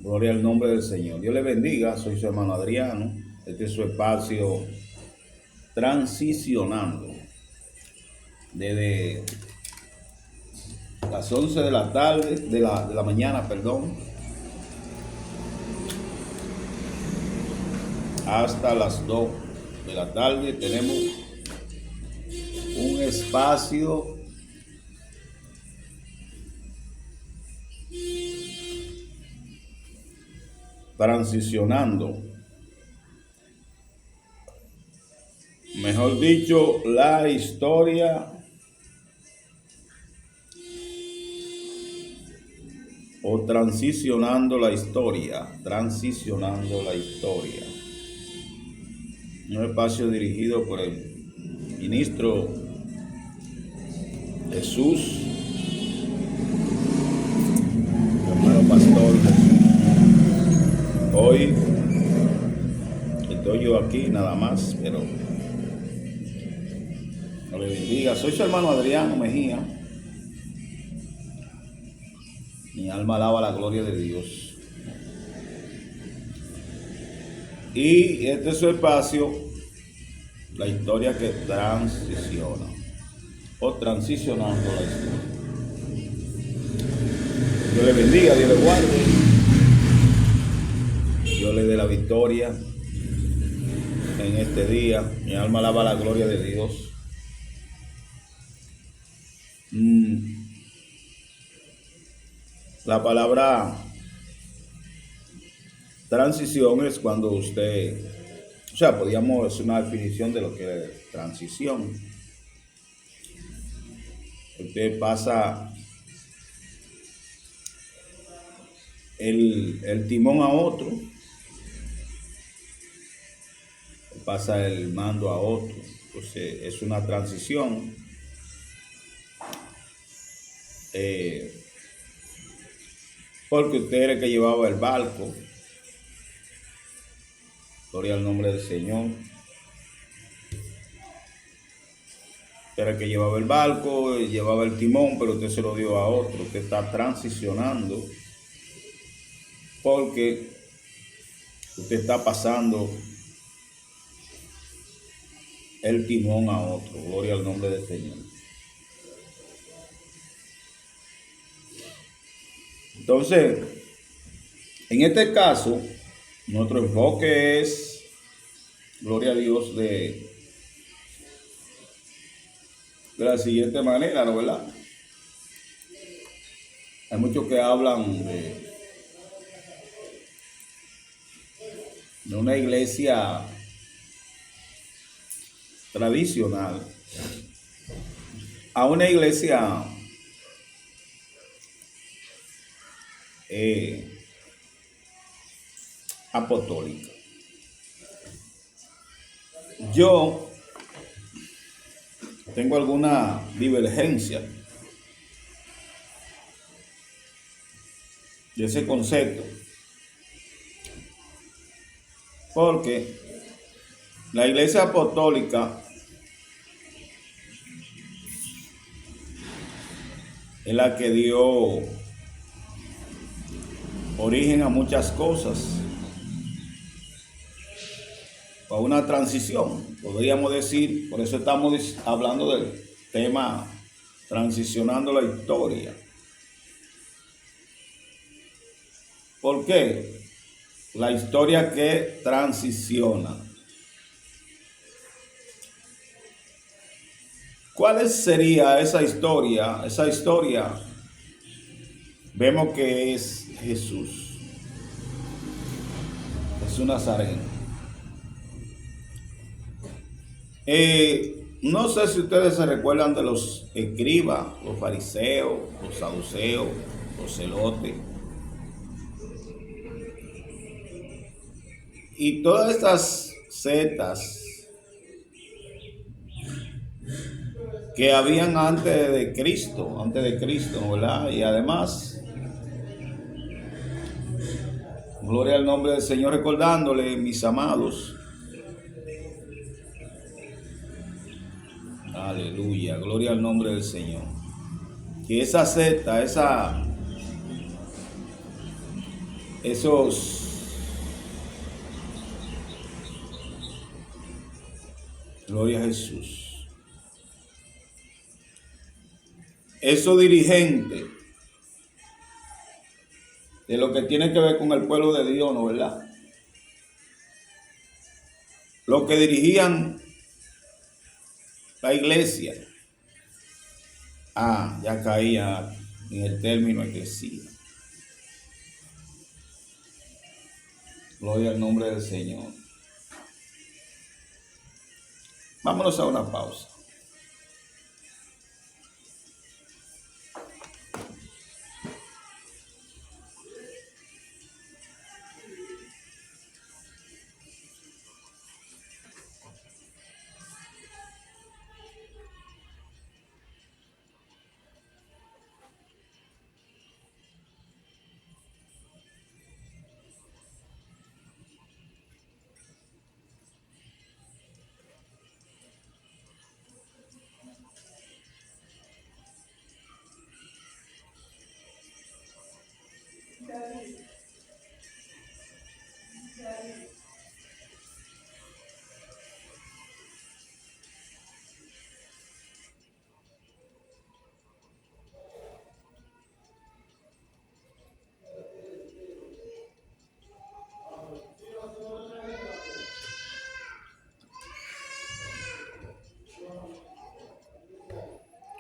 Gloria al nombre del Señor. Dios le bendiga. Soy su hermano Adriano. Este es su espacio transicionando. Desde las 11 de la tarde, de la mañana, perdón, hasta las 2 de la tarde tenemos un espacio transicionando. Mejor dicho, la historia o transicionando la historia. Un espacio dirigido por el ministro Jesús, hermano pastor Jesús. Hoy estoy yo aquí nada más, pero no le bendiga. Soy su hermano Adriano Mejía. Mi alma alaba la gloria de Dios. Y este es su espacio, la historia que transiciona, o transicionando la historia. Dios le bendiga, Dios le guarde, Dios le dé la victoria en este día. Mi alma alaba la gloria de Dios. La palabra transición es cuando usted, podríamos hacer una definición de lo que es transición. Usted pasa el timón a otro, pasa el mando a otro. Entonces es una transición. Porque usted era el que llevaba el barco. Gloria al nombre del Señor. Usted era el que llevaba el barco, llevaba el timón, pero usted se lo dio a otro. Usted está transicionando porque usted está pasando el timón a otro. Gloria al nombre del Señor. Entonces, en este caso, nuestro enfoque es, gloria a Dios, de la siguiente manera, ¿no? ¿Verdad? Hay muchos que hablan de una iglesia tradicional a una iglesia apostólica. Yo tengo alguna divergencia de ese concepto, porque la iglesia apostólica es la que dio origen a muchas cosas, a una transición, podríamos decir. Por eso estamos hablando del tema transicionando la historia. ¿Por qué? La historia que transiciona. ¿Cuál sería esa historia? Esa historia vemos que es Jesús Nazareno. No sé si ustedes se recuerdan de los escribas, los fariseos, los saduceos, los celotes. Y todas estas sectas que habían antes de Cristo, ¿verdad? Y además, gloria al nombre del Señor, recordándole, mis amados, aleluya, gloria al nombre del Señor, que esa secta, esos, gloria a Jesús, esos dirigentes de lo que tiene que ver con el pueblo de Dios, ¿no? ¿Verdad? Los que dirigían la iglesia, ya caía en el término eclesía. Gloria al nombre del Señor. Vámonos a una pausa.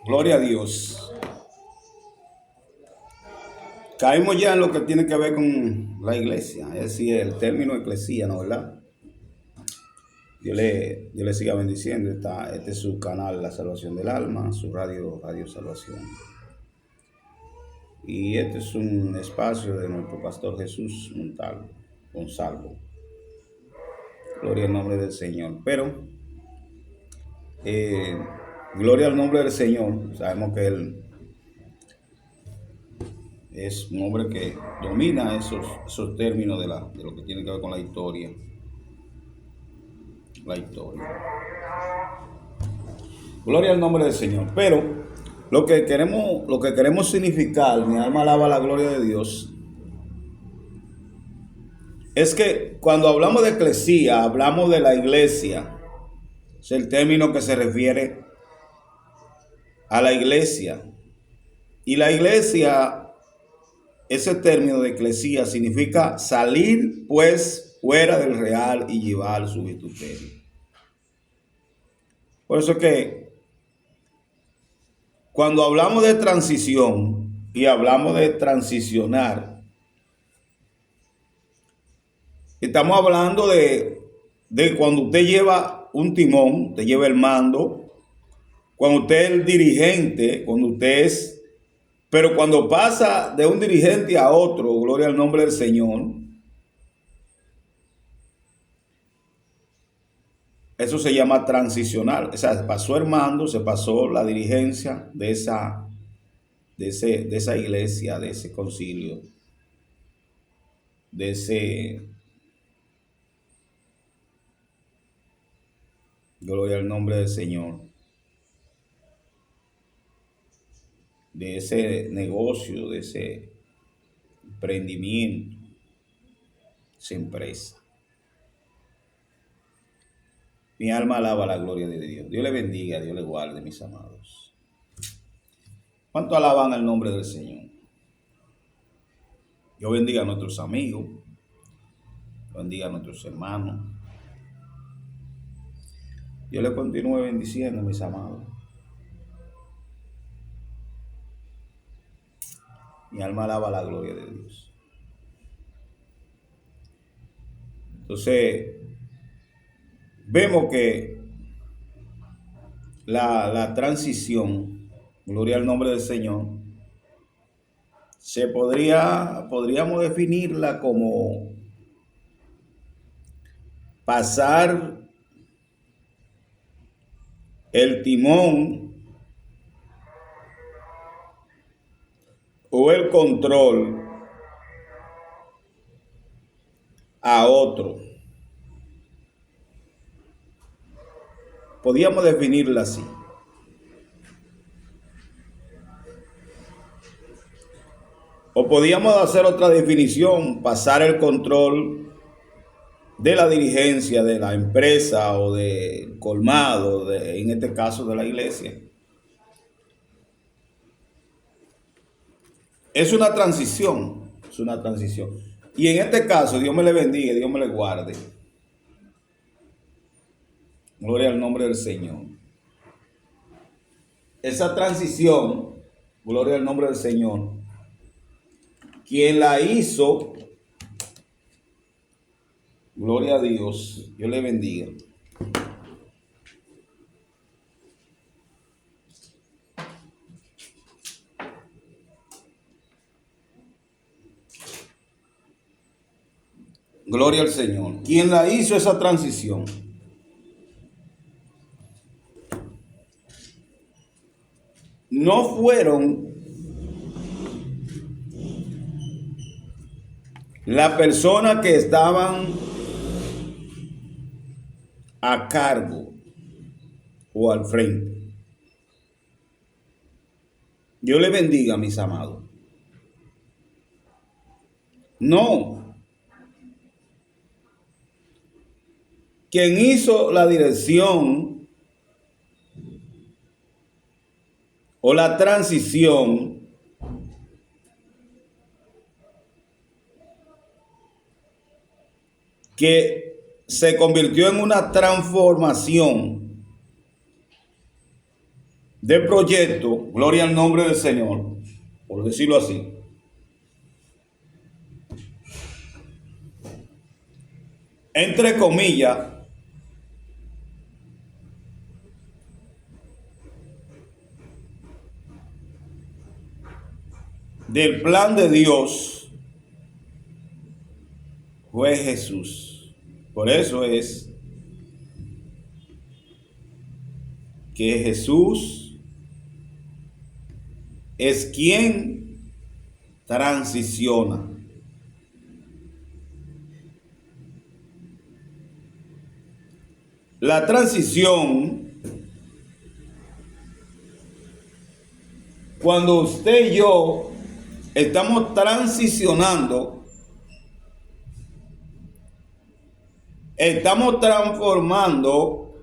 Gloria a Dios. Caímos ya en lo que tiene que ver con la iglesia, es decir, el término eclesía, ¿no? ¿Verdad? Dios le siga bendiciendo. Este es su canal La Salvación del Alma, su Radio Salvación. Y este es un espacio de nuestro pastor Jesús Montalvo, Gonzalo. Gloria al nombre del Señor. Pero, gloria al nombre del Señor. Sabemos que Él es un hombre que domina esos términos de lo que tiene que ver con la historia. La historia. Gloria al nombre del Señor. Pero lo que queremos significar, mi alma alaba la gloria de Dios, es que cuando hablamos de eclesía, hablamos de la iglesia. Es el término que se refiere a la iglesia. Y la iglesia, ese término de eclesía significa salir pues fuera del real y llevar su vituperio. Por eso que cuando hablamos de transición y hablamos de transicionar, estamos hablando de cuando usted lleva un timón, usted lleva el mando, cuando usted es el dirigente, pero cuando pasa de un dirigente a otro, gloria al nombre del Señor, eso se llama transicional. O sea, pasó el mando, se pasó la dirigencia de esa iglesia, de ese concilio, gloria al nombre del Señor, de ese negocio, de ese emprendimiento, esa empresa. Mi alma alaba la gloria de Dios. Dios le bendiga, Dios le guarde, mis amados. ¿Cuánto alaban el nombre del Señor? Dios bendiga a nuestros amigos, Dios bendiga a nuestros hermanos. Dios le continúe bendiciendo, mis amados. Mi alma alaba la gloria de Dios. Entonces, vemos que la transición, gloria al nombre del Señor, podríamos definirla como pasar el timón o el control a otro. Podríamos definirla así. O podíamos hacer otra definición, pasar el control de la dirigencia de la empresa o del colmado, en este caso de la iglesia. Es una transición, es una transición. Y en este caso, Dios me le bendiga, Dios me le guarde. Gloria al nombre del Señor. Esa transición, gloria al nombre del Señor, quien la hizo, gloria a Dios, Dios le bendiga. Gloria al Señor. Quien la hizo esa transición. No fueron las personas que estaban a cargo o al frente. Dios le bendiga, mis amados. No. Quien hizo la dirección o la transición que se convirtió en una transformación de proyecto, gloria al nombre del Señor, por decirlo así. Entre comillas, del plan de Dios fue Jesús. Por eso es que Jesús es quien transiciona. La transición, cuando usted y yo estamos transicionando, estamos transformando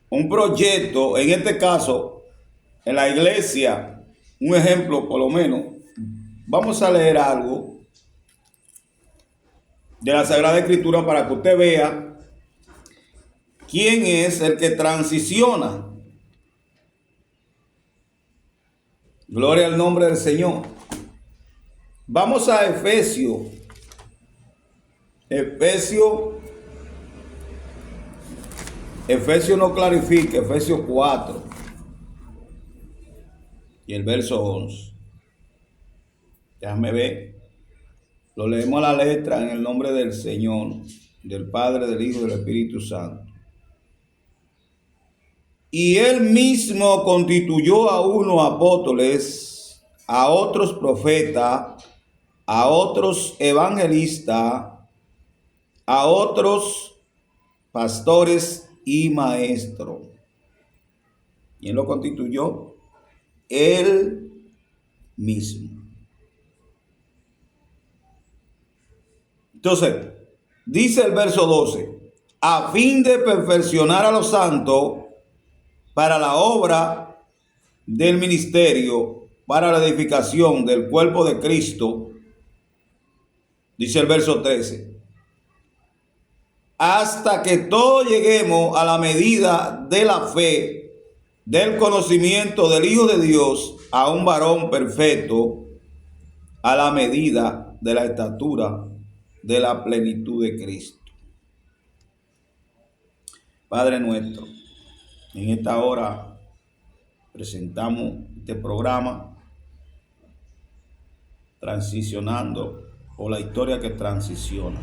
un proyecto, en este caso, en la iglesia, un ejemplo por lo menos. Vamos a leer algo de la Sagrada Escritura para que usted vea quién es el que transiciona. Gloria al nombre del Señor. Vamos a Efesios. Efesios no clarifica, Efesios 4 y el verso 11. Déjame ver. Lo leemos a la letra en el nombre del Señor, del Padre, del Hijo y del Espíritu Santo. Y él mismo constituyó a unos apóstoles, a otros profetas, a otros evangelistas, a otros pastores y maestros. ¿Quién lo constituyó? Él mismo. Entonces, dice el verso 12, a fin de perfeccionar a los santos para la obra del ministerio, para la edificación del cuerpo de Cristo, dice el verso 13, hasta que todos lleguemos a la medida de la fe, del conocimiento del Hijo de Dios, a un varón perfecto, a la medida de la estatura de la plenitud de Cristo. Padre nuestro, en esta hora presentamos este programa transicionando, o la historia que transiciona.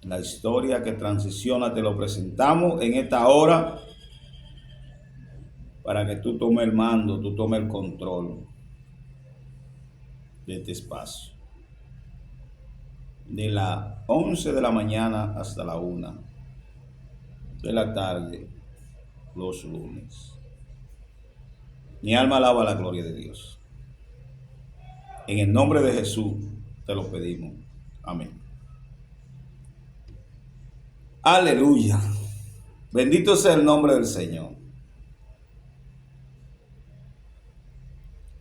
La historia que transiciona te lo presentamos en esta hora para que tú tomes el mando, tú tomes el control de este espacio. De las 11 de la mañana hasta la 1 de la tarde, los lunes. Mi alma alaba la gloria de Dios. En el nombre de Jesús te lo pedimos. Amén. Aleluya. Bendito sea el nombre del Señor.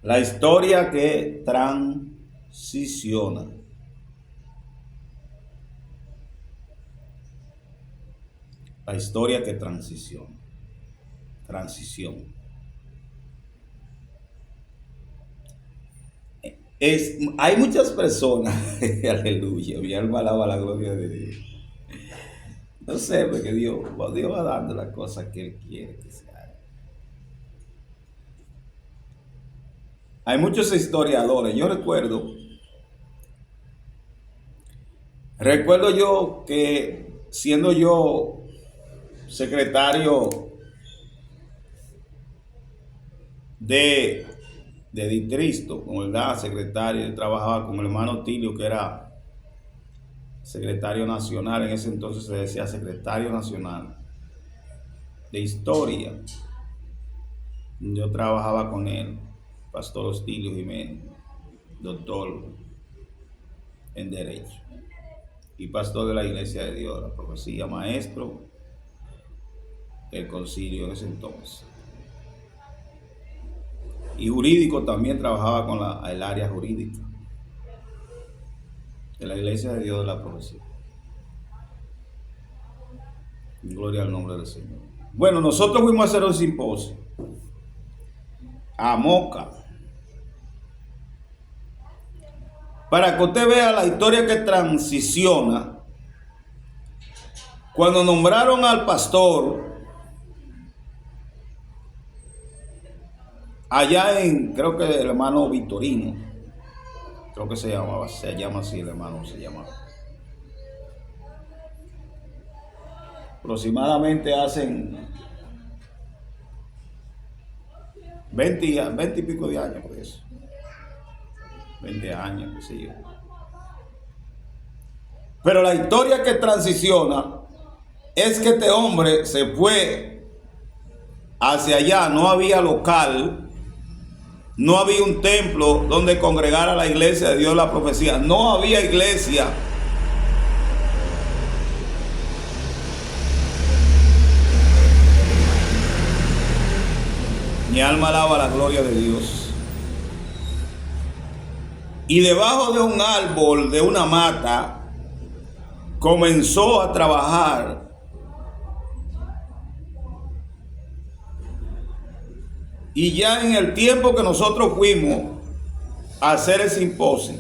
La historia que transiciona. La historia que transiciona. Transición. Hay muchas personas, aleluya, mi alma alaba la gloria de Dios. No sé, porque Dios va dando las cosas que Él quiere que se haga. Hay muchos historiadores. Yo recuerdo yo que siendo yo secretario de distrito, con el secretario, yo trabajaba con el hermano Tilio, que era secretario nacional, en ese entonces se decía secretario nacional de historia. Yo trabajaba con él, Pastor Hostilio Jiménez, doctor en Derecho y pastor de la Iglesia de Dios, la profecía, maestro del concilio en ese entonces. Y jurídico también, trabajaba con el área jurídica de la Iglesia de Dios de la profecía. Gloria al nombre del Señor. Bueno, nosotros fuimos a hacer un simposio a Moca, para que usted vea la historia que transiciona. Cuando nombraron al pastor allá creo que el hermano Victorino, creo que se llama así el hermano, se llama. Aproximadamente hacen 20 y pico de años, por eso. 20 años, qué sé yo. Pero la historia que transiciona es que este hombre se fue hacia allá. No había local, no había un templo donde congregara la iglesia de Dios la profecía. No había iglesia. Mi alma alaba la gloria de Dios. Y debajo de un árbol, de una mata, comenzó a trabajar. Y ya en el tiempo que nosotros fuimos a hacer el simposio,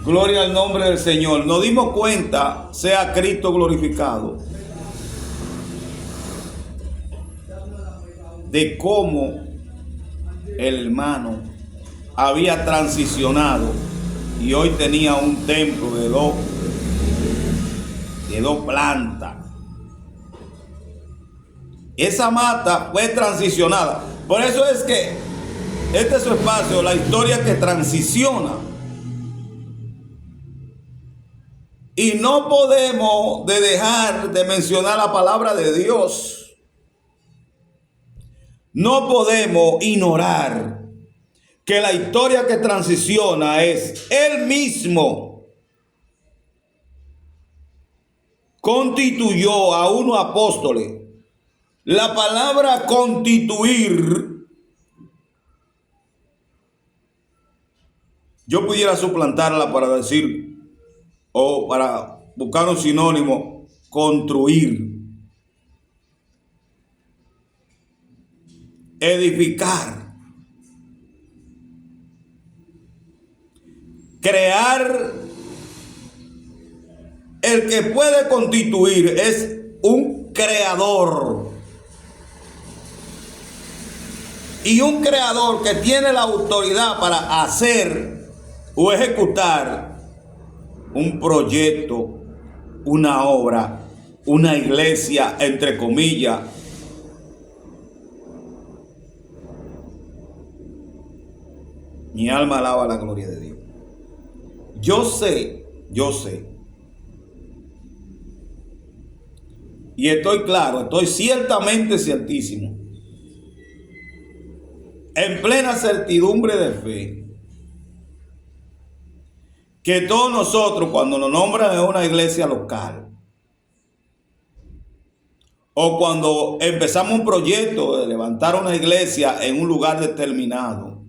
gloria al nombre del Señor, nos dimos cuenta, sea Cristo glorificado, de cómo el hermano había transicionado y hoy tenía un templo de dos plantas. Esa mata fue transicionada. Por eso es que este es su espacio, la historia que transiciona. Y no podemos dejar de mencionar la palabra de Dios. No podemos ignorar que la historia que transiciona es Él mismo. Constituyó a unos apóstoles. La palabra constituir, yo pudiera suplantarla para decir, o para buscar un sinónimo, construir, edificar, crear. El que puede constituir es un creador. Y un creador que tiene la autoridad para hacer o ejecutar un proyecto, una obra, una iglesia, entre comillas. Mi alma alaba la gloria de Dios. Yo sé y estoy claro, estoy ciertamente ciertísimo, en plena certidumbre de fe, que todos nosotros cuando nos nombran en una iglesia local o cuando empezamos un proyecto de levantar una iglesia en un lugar determinado,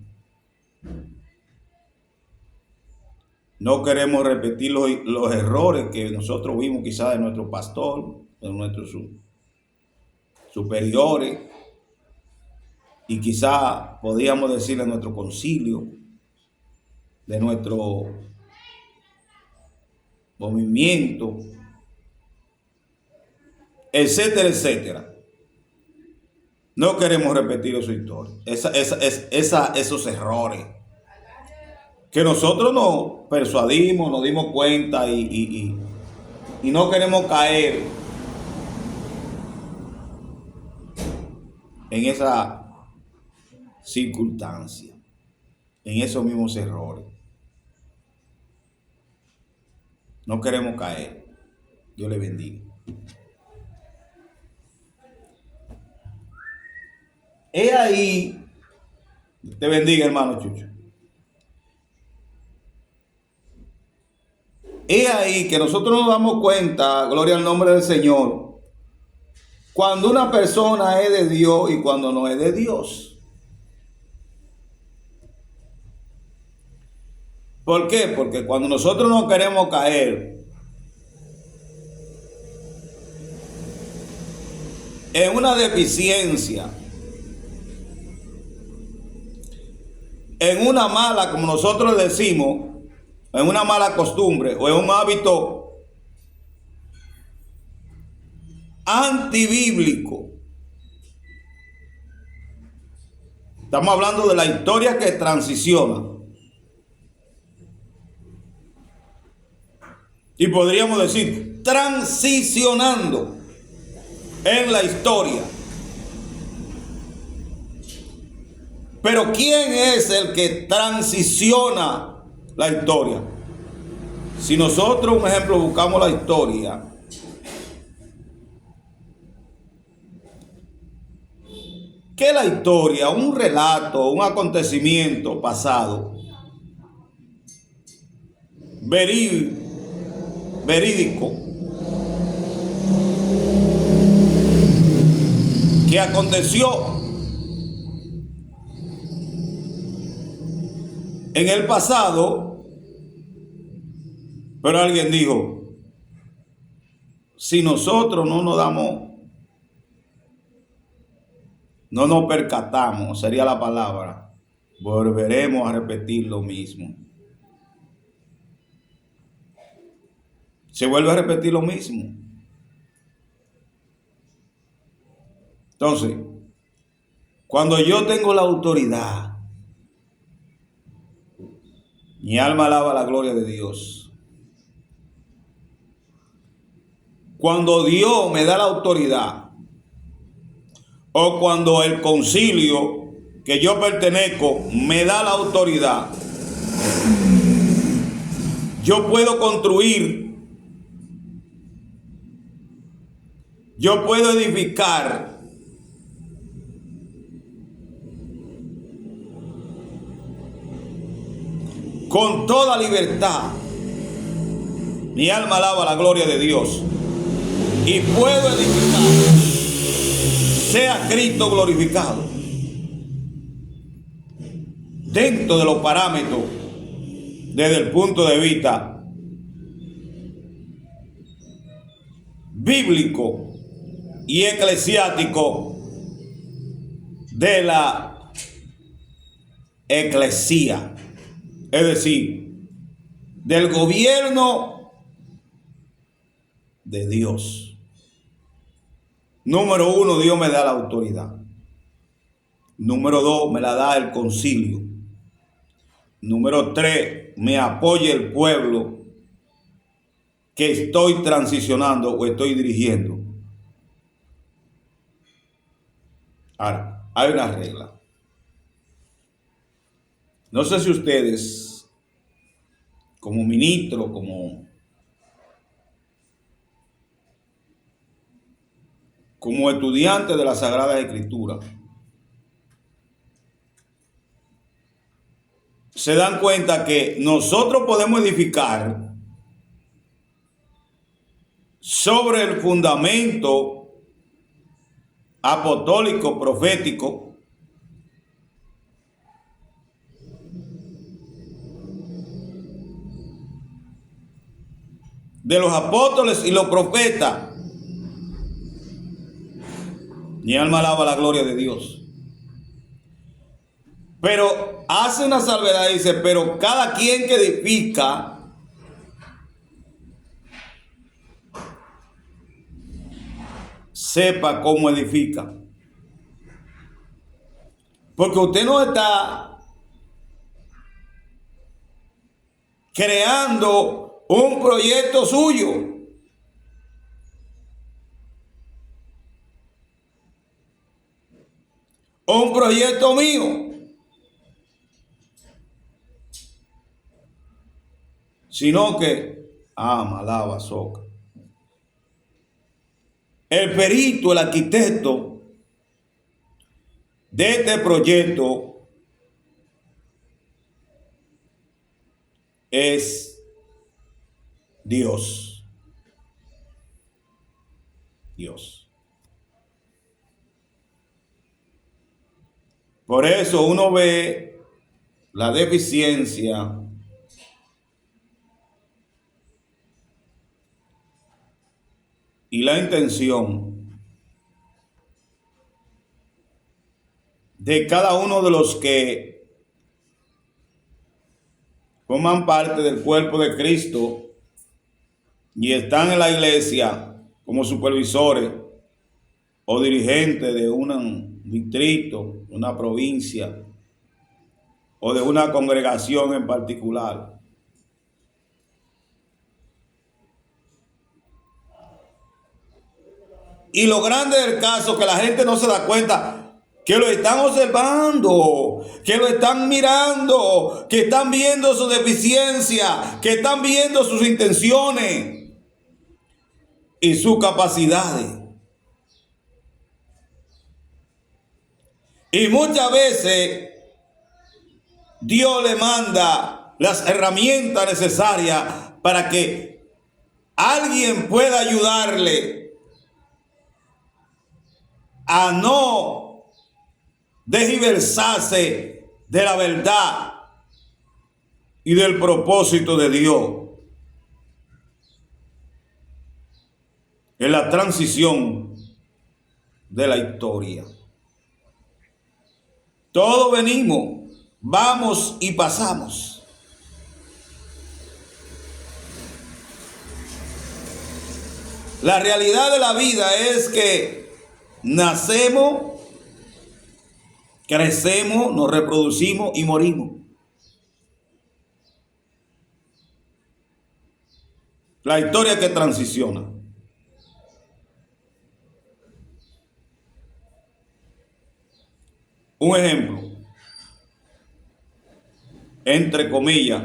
no queremos repetir los errores que nosotros vimos quizás de nuestro pastor, de nuestros superiores, y quizás podríamos decirle de nuestro concilio, de nuestro movimiento, etcétera, etcétera. No queremos repetir esa historia, esos errores que nosotros nos persuadimos, nos dimos cuenta y no queremos caer en esa circunstancia, en esos mismos errores. No queremos caer. Dios le bendiga. He ahí, te bendiga, hermano Chucho. He ahí que nosotros nos damos cuenta, gloria al nombre del Señor, cuando una persona es de Dios y cuando no es de Dios. ¿Por qué? Porque cuando nosotros no queremos caer en una deficiencia, en una mala, como nosotros decimos, en una mala costumbre o en un hábito antibíblico. Estamos hablando de la historia que transiciona. Y podríamos decir, transicionando en la historia. Pero ¿quién es el que transiciona la historia? Si nosotros, por ejemplo, buscamos la historia, ¿qué es la historia? Un relato, un acontecimiento pasado, verídico, que aconteció en el pasado, pero alguien dijo, si nosotros no nos percatamos, sería la palabra, volveremos a repetir lo mismo. Se vuelve a repetir lo mismo. Entonces, cuando yo tengo la autoridad, mi alma alaba la gloria de Dios. Cuando Dios me da la autoridad, o cuando el concilio que yo pertenezco me da la autoridad, yo puedo construir, yo puedo edificar con toda libertad. Mi alma alaba la gloria de Dios. Y puedo edificar, sea Cristo glorificado, dentro de los parámetros, desde el punto de vista bíblico y eclesiástico de la eclesía, es decir, del gobierno de Dios. Número uno, Dios me da la autoridad. Número dos, me la da el concilio. Número tres, me apoya el pueblo que estoy transicionando o estoy dirigiendo. Ahora, hay una regla. No sé si ustedes, como ministro, como como estudiantes de las Sagradas Escrituras, se dan cuenta que nosotros podemos edificar sobre el fundamento apostólico, profético, de los apóstoles y los profetas. Mi alma alaba la gloria de Dios. Pero hace una salvedad y dice, pero cada quien que edifica sepa cómo edifica. Porque usted no está creando un proyecto suyo. Un proyecto mío. Sino que ama, alaba, soca. El perito, el arquitecto de este proyecto es Dios. Dios. Por eso uno ve la deficiencia y la intención de cada uno de los que forman parte del cuerpo de Cristo y están en la iglesia como supervisores o dirigentes de un distrito, una provincia o de una congregación en particular. Y lo grande del caso es que la gente no se da cuenta que lo están observando, que lo están mirando, que están viendo su deficiencia, que están viendo sus intenciones y sus capacidades. Y muchas veces Dios le manda las herramientas necesarias para que alguien pueda ayudarle a no desgiversarse de la verdad y del propósito de Dios en la transición de la historia. Todos venimos, vamos y pasamos. La realidad de la vida es que nacemos, crecemos, nos reproducimos y morimos. La historia que transiciona. Un ejemplo, entre comillas,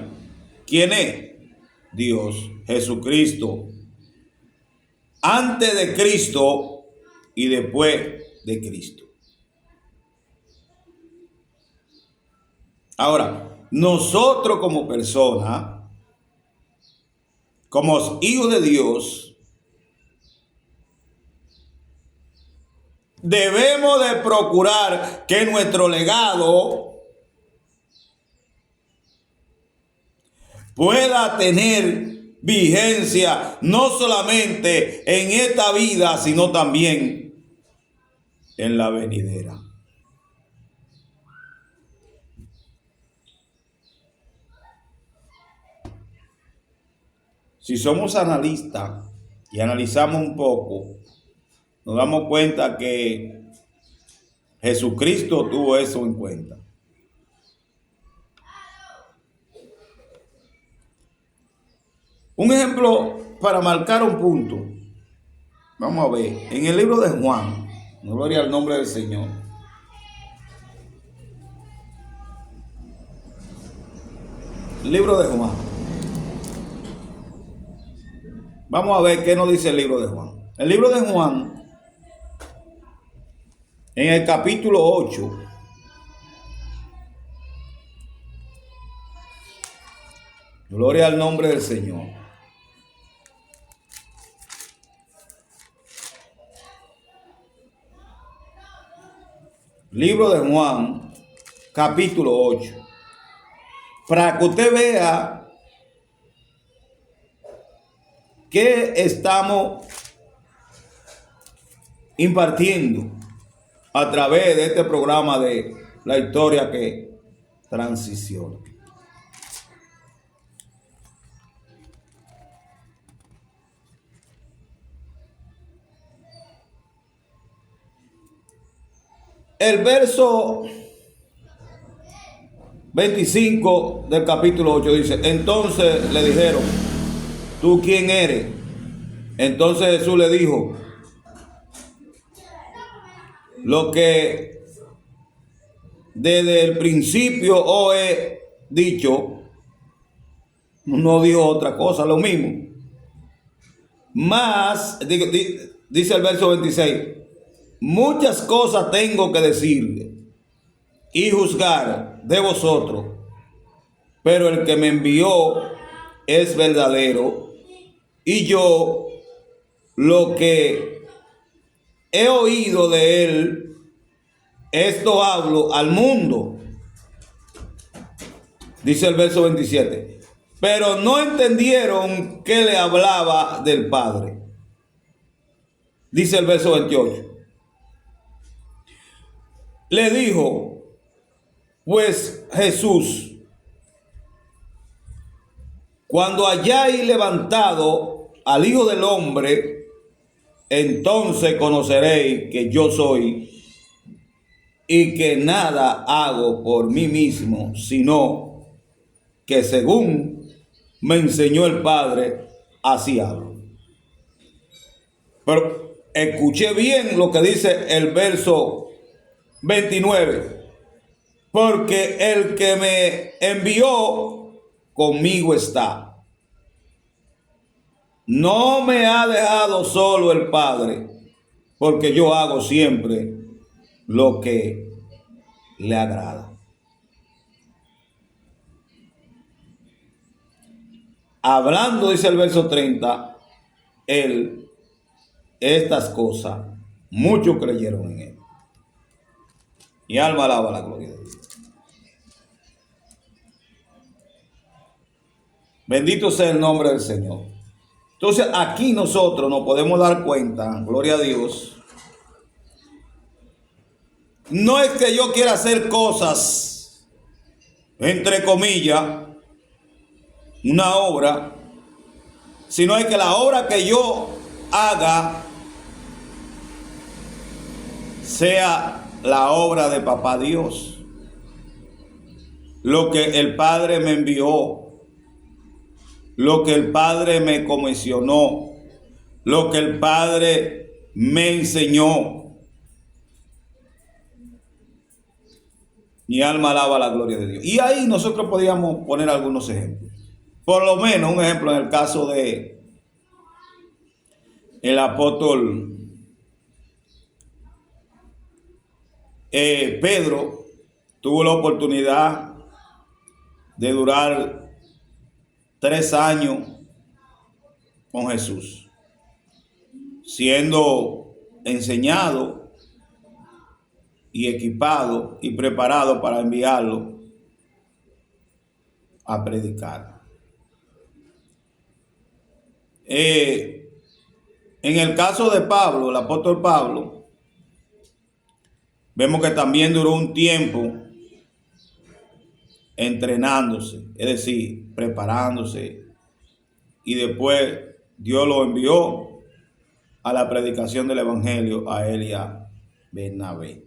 ¿quién es? Dios, Jesucristo, antes de Cristo y después de Cristo. Ahora, nosotros como personas, como hijos de Dios, debemos de procurar que nuestro legado pueda tener vigencia no solamente en esta vida, sino también en la venidera. Si somos analistas y analizamos un poco, nos damos cuenta que Jesucristo tuvo eso en cuenta. Un ejemplo para marcar un punto. Vamos a ver, en el libro de Juan, gloria al nombre del Señor. Libro de Juan. Vamos a ver qué nos dice el libro de Juan. El libro de Juan en el capítulo 8, gloria al nombre del Señor. Libro de Juan, capítulo 8. Para que usted vea que estamos impartiendo a través de este programa de la historia que transiciona. El verso 25 del capítulo 8 dice: entonces le dijeron, ¿tú quién eres? Entonces Jesús le dijo, lo que desde el principio os he dicho. No dijo otra cosa, lo mismo. Más, dice el verso 26, muchas cosas tengo que decirle y juzgar de vosotros, pero el que me envió es verdadero, y yo lo que he oído de él, esto hablo al mundo. Dice el verso 27, pero no entendieron que le hablaba del Padre. Dice el verso 28, le dijo pues Jesús, cuando hayáis levantado al Hijo del Hombre, entonces conoceréis que yo soy y que nada hago por mí mismo, sino que según me enseñó el Padre, así hablo. Pero escuché bien lo que dice el verso 29. Porque el que me envió conmigo está. No me ha dejado solo el Padre, porque yo hago siempre lo que le agrada. Hablando, dice el verso 30, él, estas cosas, muchos creyeron en él. Y alma alaba la gloria de Dios. Bendito sea el nombre del Señor. Entonces aquí nosotros nos podemos dar cuenta, gloria a Dios, no es que yo quiera hacer cosas, entre comillas, una obra, sino es que la obra que yo haga sea la obra de Papá Dios, lo que el Padre me envió, lo que el Padre me comisionó, lo que el Padre me enseñó. Mi alma alaba la gloria de Dios. Y ahí nosotros podíamos poner algunos ejemplos. Por lo menos un ejemplo en el caso de el apóstol Pedro. Tuvo la oportunidad de durar 3 años con Jesús, siendo enseñado y equipado y preparado para enviarlo a predicar. En el caso de Pablo, el apóstol Pablo, vemos que también duró un tiempo entrenándose, es decir, preparándose, y después Dios lo envió a la predicación del evangelio a él y a Bernabé.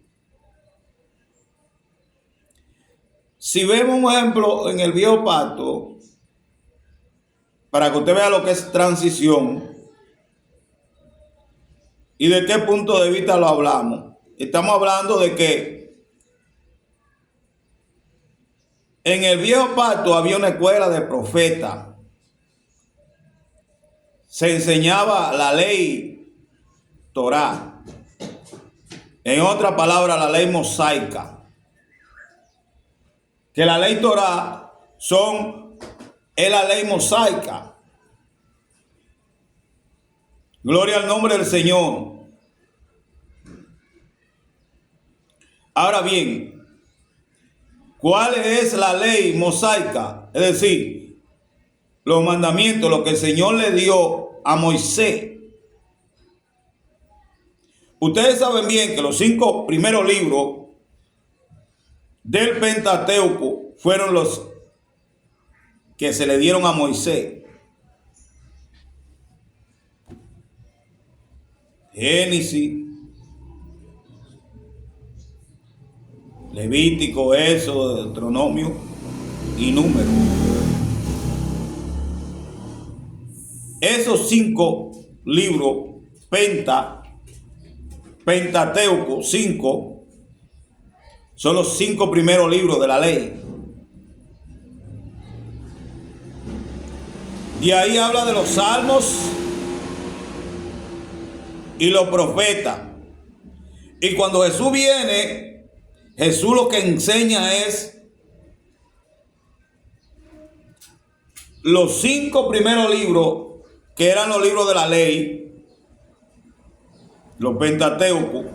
Si vemos un ejemplo en el viejo pacto, para que usted vea lo que es transición y de qué punto de vista lo hablamos, estamos hablando de que en el viejo pacto había una escuela de profetas, se enseñaba la ley Torá, En otra palabra, la ley mosaica. Que la ley Torah es la ley mosaica. Gloria al nombre del Señor. Ahora bien, ¿cuál es la ley mosaica? Es decir, los mandamientos, lo que el Señor le dio a Moisés. Ustedes saben bien que los 5 primeros libros del Pentateuco fueron los que se le dieron a Moisés. Génesis, Levítico, Éxodo, Deuteronomio y Número. Esos 5 libros Pentateuco, 5, son los 5 primeros libros de la ley. De ahí habla de los salmos y los profetas. Y cuando Jesús viene, Jesús lo que enseña es los 5 primeros libros, que eran los libros de la ley, los Pentateucos,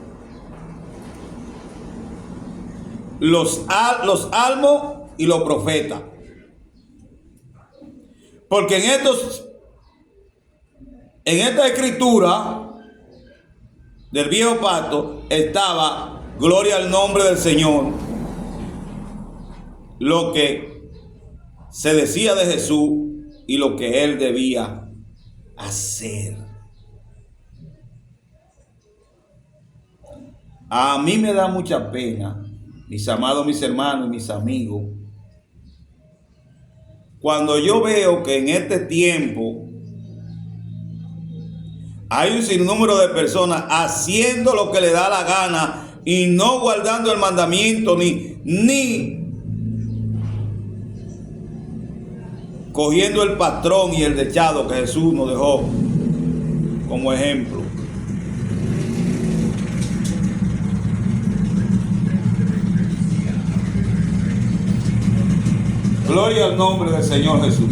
los salmos y los profetas. Porque en esta escritura del viejo pacto estaba, gloria al nombre del Señor, lo que se decía de Jesús y lo que él debía hacer. A mí me da mucha pena, mis amados, mis hermanos y mis amigos, cuando yo veo que en este tiempo hay un sinnúmero de personas haciendo lo que le da la gana y no guardando el mandamiento ni cogiendo el patrón y el dechado que Jesús nos dejó como ejemplo. Gloria al nombre del Señor Jesús.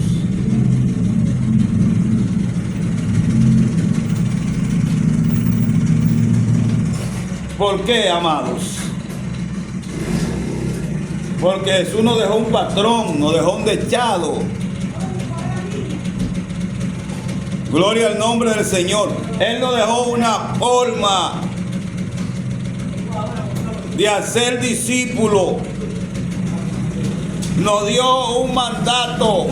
¿Por qué, amados? Porque Jesús nos dejó un patrón, nos dejó un dechado. Gloria al nombre del Señor. Él nos dejó una forma de hacer discípulos. Nos dio un mandato.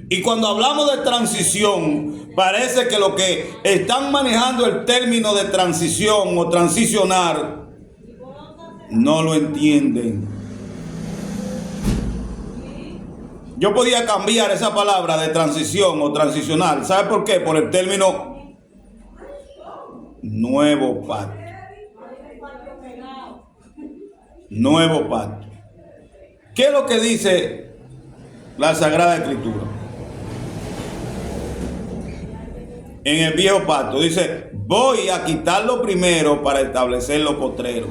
Y cuando hablamos de transición, parece que los que están manejando el término de transición o transicionar no lo entienden. Yo podía cambiar esa palabra de transición o transicionar. ¿Sabe por qué? Por el término nuevo pacto. Nuevo pacto. ¿Qué es lo que dice la Sagrada Escritura? En el viejo pacto dice: voy a quitar lo primero para establecer lo postrero.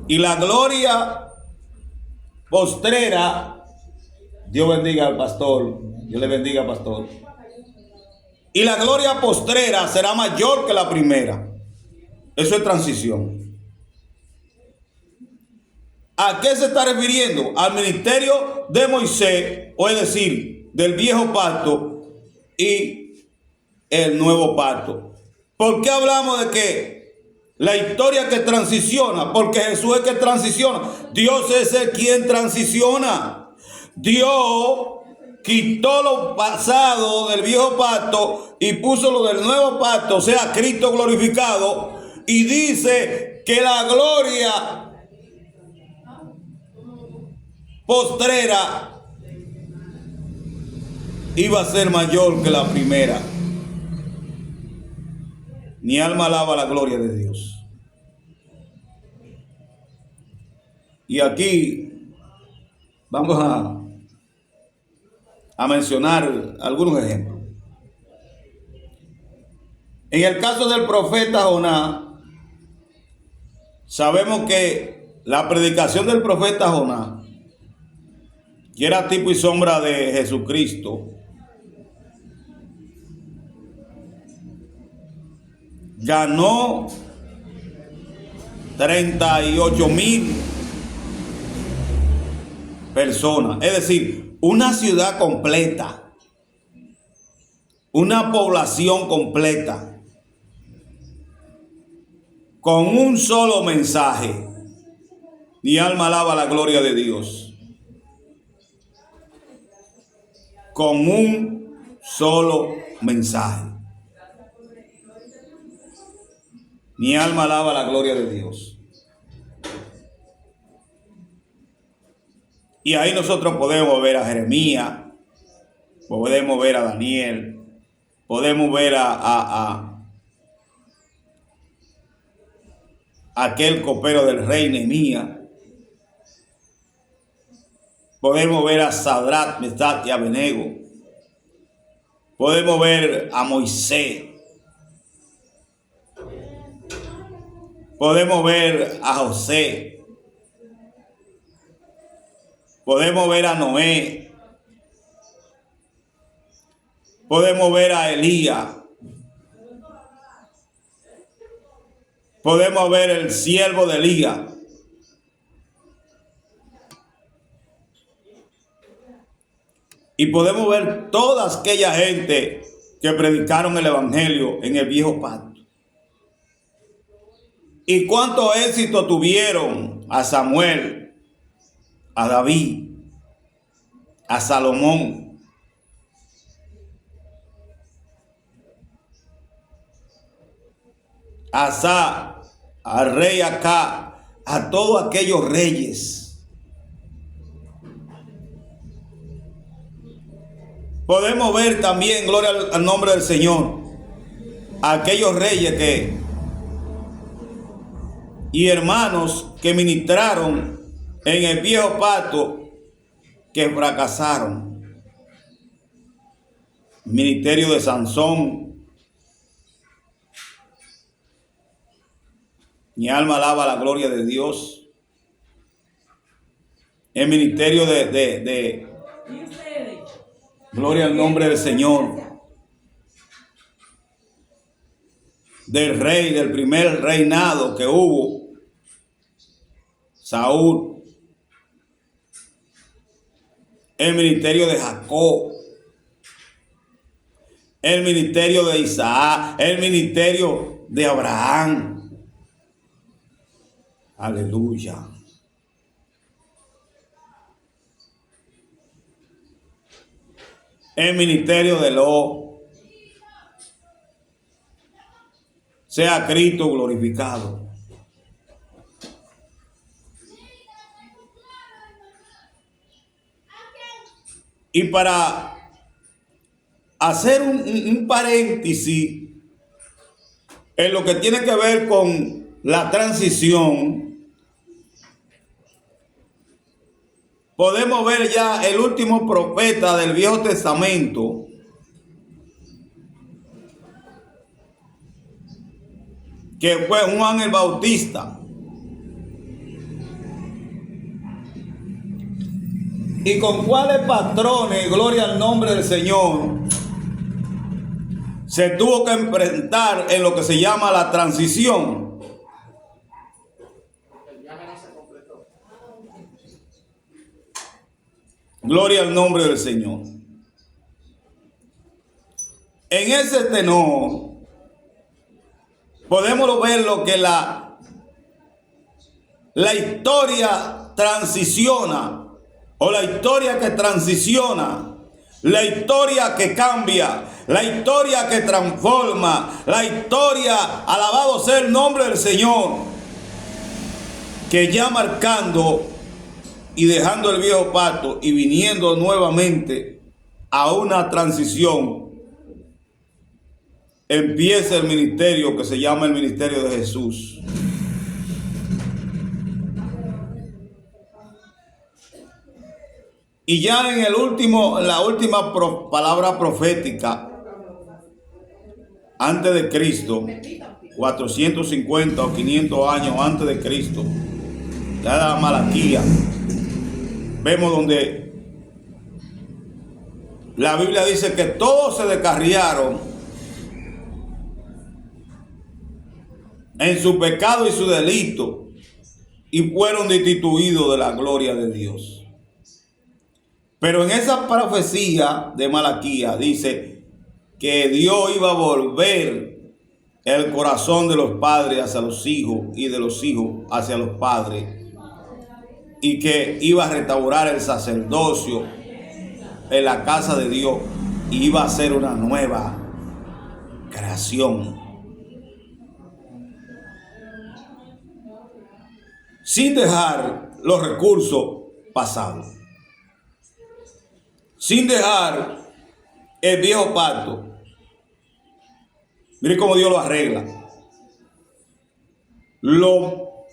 Y la gloria postrera, Dios bendiga al pastor, Dios le bendiga al pastor. Y la gloria postrera será mayor que la primera. Eso es transición. ¿A qué se está refiriendo? Al ministerio de Moisés, o es decir, del viejo pacto y el nuevo pacto. ¿Por qué hablamos de que la historia que transiciona? Porque Jesús es que transiciona. Dios es el quien transiciona. Dios quitó lo pasado del viejo pacto y puso lo del nuevo pacto, o sea, Cristo glorificado, y dice que la gloria postrera iba a ser mayor que la primera. Mi alma alaba la gloria de Dios. Y aquí vamos a mencionar algunos ejemplos. En el caso del profeta Jonás, sabemos que la predicación del profeta Jonás, que era tipo y sombra de Jesucristo, ganó 38,000 personas, es decir, una ciudad completa, una población completa, con un solo mensaje. Mi alma alaba la gloria de Dios. Con un solo mensaje. Mi alma alaba la gloria de Dios. Y ahí nosotros podemos ver a Jeremías, podemos ver a Daniel, podemos ver a aquel copero del rey Nehemías, podemos ver a Sadrach, Mesach y Abednego, podemos ver a Moisés, podemos ver a José, podemos ver a Noé, podemos ver a Elías, podemos ver el siervo de Elías, y podemos ver toda aquella gente que predicaron el evangelio en el viejo pacto. Y cuánto éxito tuvieron a Samuel, a David, a Salomón, a Asa, al rey Acá, a todos aquellos reyes. Podemos ver también, gloria al nombre del Señor, a aquellos reyes y hermanos que ministraron en el viejo pacto que fracasaron. Ministerio de Sansón. Mi alma alaba la gloria de Dios. El ministerio de gloria al nombre del Señor. Del rey, del primer reinado que hubo, Saúl. El ministerio de Jacob. El ministerio de Isaac. El ministerio de Abraham. Aleluya. El ministerio de Lot. Sea Cristo glorificado. Y para hacer un paréntesis en lo que tiene que ver con la transición, podemos ver ya el último profeta del Viejo Testamento, que fue Juan el Bautista. Y con cuáles patrones, gloria al nombre del Señor, se tuvo que enfrentar en lo que se llama la transición. Gloria al nombre del Señor. En ese tenor, podemos ver lo que la historia transiciona, o la historia que transiciona, la historia que cambia, la historia que transforma, la historia, alabado sea el nombre del Señor, que ya marcando y dejando el viejo pacto y viniendo nuevamente a una transición, empieza el ministerio que se llama el ministerio de Jesús. Y ya en la última palabra profética antes de Cristo, 450 o 500 años antes de Cristo, ya la Malaquía, vemos donde la Biblia dice que todos se descarriaron en su pecado y su delito y fueron destituidos de la gloria de Dios. Pero en esa profecía de Malaquía dice que Dios iba a volver el corazón de los padres hacia los hijos y de los hijos hacia los padres, y que iba a restaurar el sacerdocio en la casa de Dios y iba a ser una nueva creación, sin dejar los recursos pasados, sin dejar el viejo pacto. Mire cómo Dios lo arregla. Lo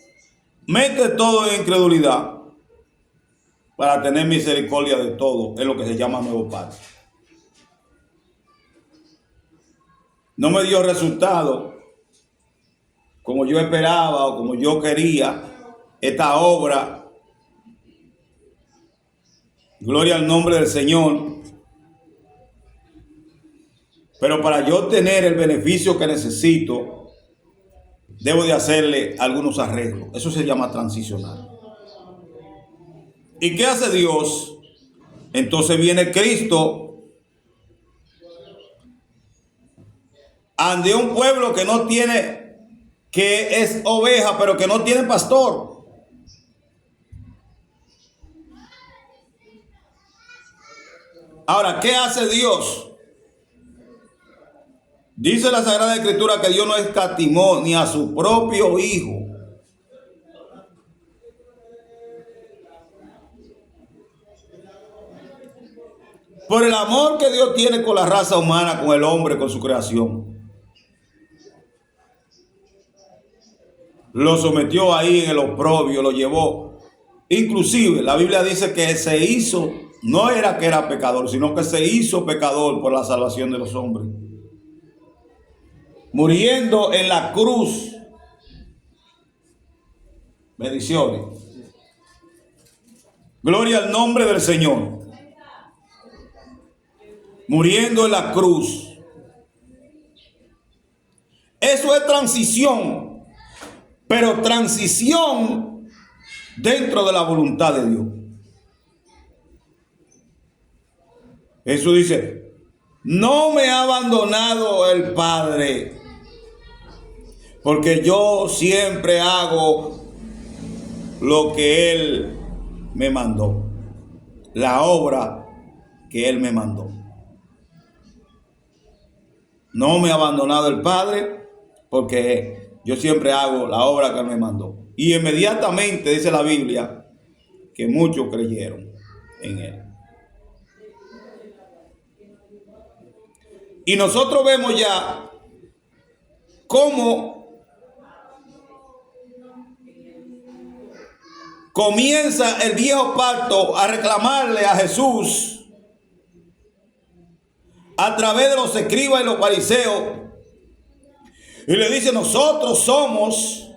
mete todo en incredulidad para tener misericordia de todo. Es lo que se llama nuevo pacto. No me dio resultado como yo esperaba o como yo quería esta obra. Gloria al nombre del Señor. Pero para yo tener el beneficio que necesito, debo de hacerle algunos arreglos. Eso se llama transicionar. ¿Y qué hace Dios? Entonces viene Cristo ante un pueblo que no tiene, que es oveja, pero que no tiene pastor. Ahora, ¿qué hace Dios? Dice la Sagrada Escritura que Dios no escatimó ni a su propio Hijo. Por el amor que Dios tiene con la raza humana, con el hombre, con su creación, lo sometió ahí en el oprobio, lo llevó. Inclusive la Biblia dice que se hizo, no era que era pecador, sino que se hizo pecador por la salvación de los hombres, muriendo en la cruz. Bendiciones. Gloria al nombre del Señor. Muriendo en la cruz. Eso es transición, pero transición dentro de la voluntad de Dios. Jesús dice: no me ha abandonado el Padre, porque yo siempre hago lo que Él me mandó, la obra que Él me mandó. No me ha abandonado el Padre, porque yo siempre hago la obra que Él me mandó. Y inmediatamente dice la Biblia que muchos creyeron en Él. Y nosotros vemos ya cómo comienza el viejo pacto a reclamarle a Jesús a través de los escribas y los fariseos. Y le dice: nosotros somos.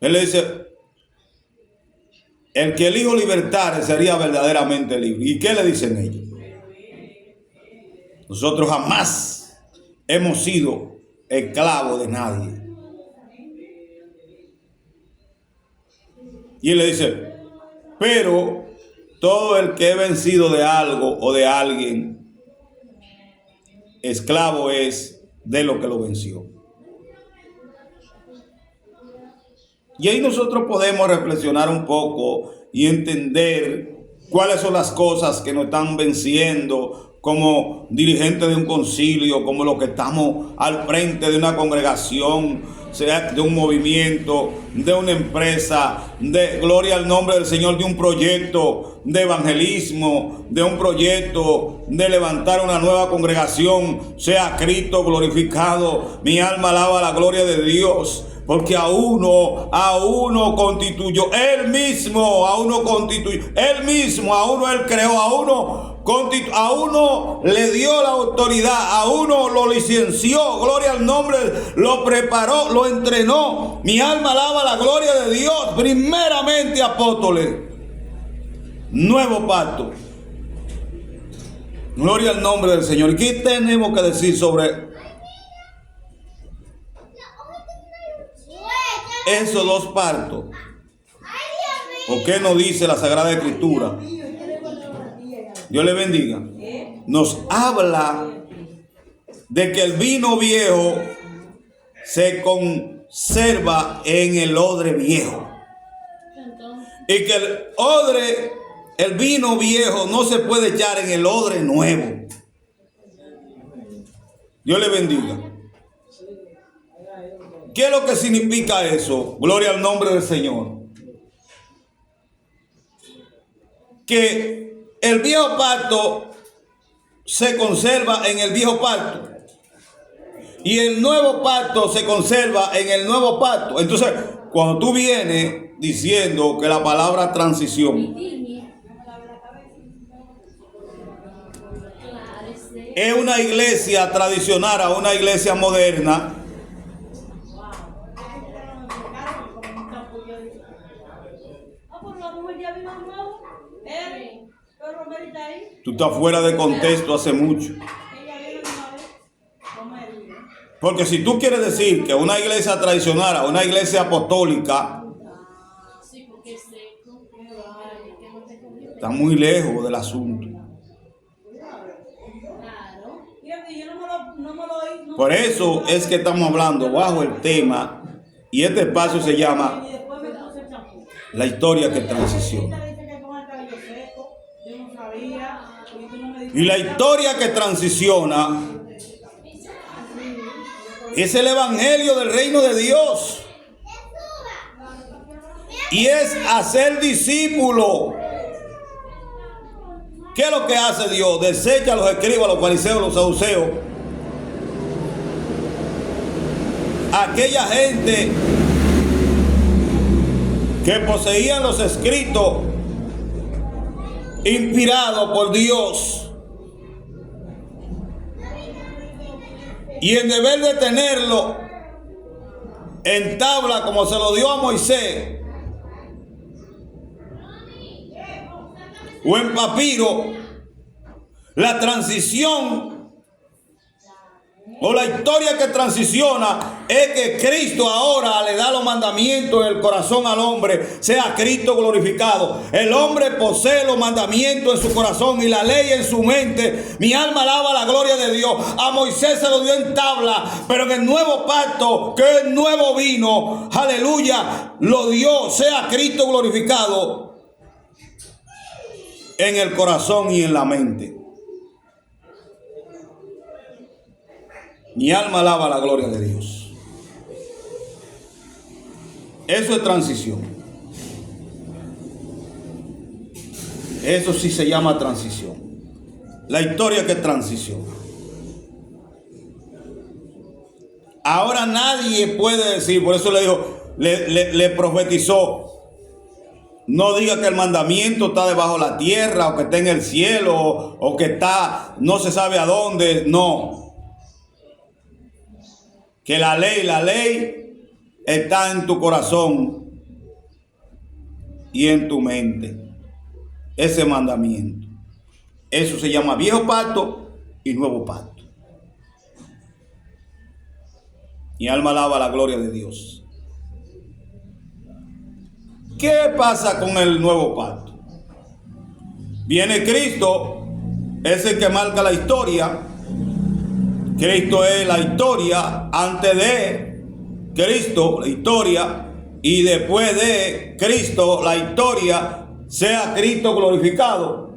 Él le dice: el que el Hijo libertare sería verdaderamente libre. ¿Y qué le dicen ellos? Nosotros jamás hemos sido esclavos de nadie. Y él le dice: pero todo el que es vencido de algo o de alguien, esclavo es de lo que lo venció. Y ahí nosotros podemos reflexionar un poco y entender cuáles son las cosas que nos están venciendo como dirigentes de un concilio, como los que estamos al frente de una congregación, sea de un movimiento, de una empresa, de gloria al nombre del Señor, de un proyecto de evangelismo, de un proyecto de levantar una nueva congregación. Sea Cristo glorificado. Mi alma alaba la gloria de Dios, porque a uno constituyó, Él mismo, a uno constituyó, Él mismo, a uno Él creó, a uno A uno le dio la autoridad, a uno lo licenció, gloria al nombre, lo preparó, lo entrenó. Mi alma alaba la gloria de Dios. Primeramente, apóstoles, nuevo pacto. Gloria al nombre del Señor. ¿Qué tenemos que decir sobre esos dos pactos? ¿O qué nos dice la Sagrada Escritura? Dios le bendiga. Nos habla de que el vino viejo se conserva en el odre viejo. Y que el vino viejo no se puede echar en el odre nuevo. Dios le bendiga. ¿Qué es lo que significa eso? Gloria al nombre del Señor. Que el viejo pacto se conserva en el viejo pacto y el nuevo pacto se conserva en el nuevo pacto. Entonces, cuando tú vienes diciendo que la palabra transición es una iglesia tradicional a una iglesia moderna, tú estás fuera de contexto hace mucho. Porque si tú quieres decir que una iglesia tradicional a una iglesia apostólica, está muy lejos del asunto. Por eso es que estamos hablando bajo el tema, y este espacio se llama La historia que transiciona. Y la historia que transiciona es el evangelio del reino de Dios. Y es hacer discípulo. ¿Qué es lo que hace Dios? Desecha a los escribas, a los fariseos, a los saduceos. Aquella gente que poseían los escritos inspirados por Dios. Y en deber de tenerlo en tabla como se lo dio a Moisés o en papiro, la transición o la historia que transiciona es que Cristo ahora le da los mandamientos en el corazón al hombre, sea Cristo glorificado. El hombre posee los mandamientos en su corazón y la ley en su mente. Mi alma alaba la gloria de Dios. A Moisés se lo dio en tabla, pero en el nuevo pacto, que es el nuevo vino, aleluya, lo dio, sea Cristo glorificado en el corazón y en la mente. Mi alma alaba la gloria de Dios. Eso es transición. Eso sí se llama transición. La historia que es transición. Ahora nadie puede decir, por eso le dijo, le profetizó, no diga que el mandamiento está debajo de la tierra, o que está en el cielo, o que está no se sabe a dónde. No. Que la ley está en tu corazón y en tu mente. Ese mandamiento. Eso se llama viejo pacto y nuevo pacto. Mi alma alaba la gloria de Dios. ¿Qué pasa con el nuevo pacto? Viene Cristo, es el que marca la historia. Cristo es la historia, antes de Cristo, la historia, y después de Cristo, la historia, sea Cristo glorificado.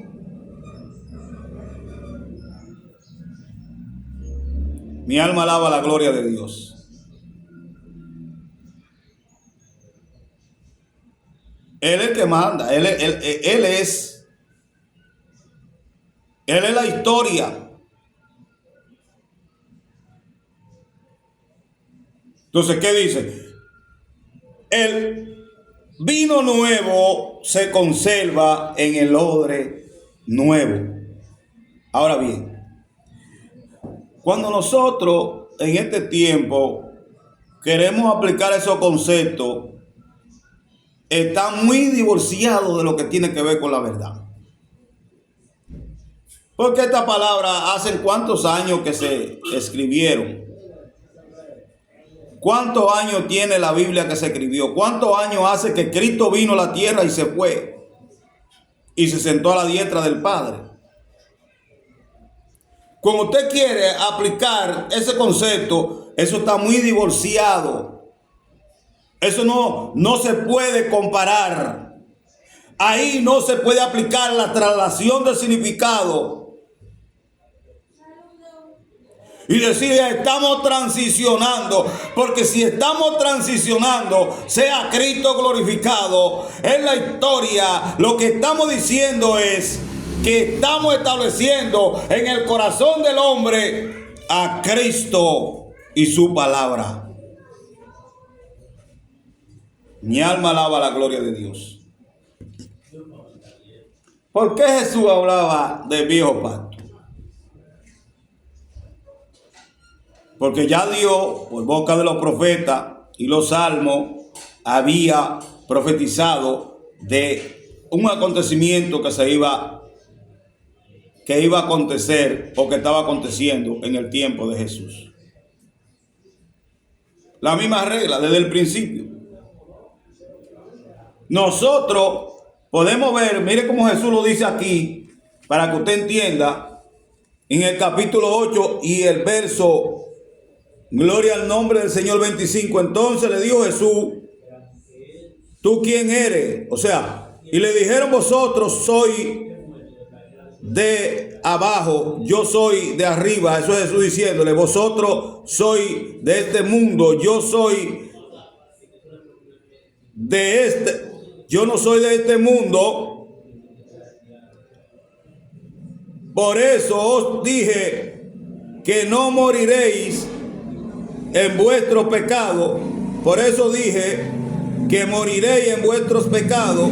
Mi alma alaba la gloria de Dios. Él es el que manda, Él es la historia. Entonces, ¿qué dice? El vino nuevo se conserva en el odre nuevo. Ahora bien, cuando nosotros en este tiempo queremos aplicar esos conceptos, están muy divorciados de lo que tiene que ver con la verdad. Porque esta palabra, ¿hace cuántos años que se escribieron? ¿Cuántos años tiene la Biblia que se escribió? ¿Cuántos años hace que Cristo vino a la tierra y se fue? Y se sentó a la diestra del Padre. Cuando usted quiere aplicar ese concepto, eso está muy divorciado. Eso no se puede comparar. Ahí no se puede aplicar la traslación del significado. Y decir, estamos transicionando, porque si estamos transicionando, sea Cristo glorificado en la historia, lo que estamos diciendo es que estamos estableciendo en el corazón del hombre a Cristo y su palabra. Mi alma alaba la gloria de Dios. ¿Por qué Jesús hablaba del viejo pacto? Porque ya Dios, por boca de los profetas y los salmos, había profetizado de un acontecimiento que iba a acontecer o que estaba aconteciendo en el tiempo de Jesús. La misma regla desde el principio. Nosotros podemos ver, mire cómo Jesús lo dice aquí, para que usted entienda, en el capítulo 8 y el verso, gloria al nombre del Señor 25. Entonces le dijo Jesús, ¿tú quién eres? O sea, y le dijeron, vosotros sois de abajo, yo soy de arriba. Eso es Jesús diciéndole, vosotros sois de este mundo, yo soy de este, yo no soy de este mundo. Por eso os dije que no moriréis en vuestro pecado. Por eso dije que moriréis en vuestros pecados,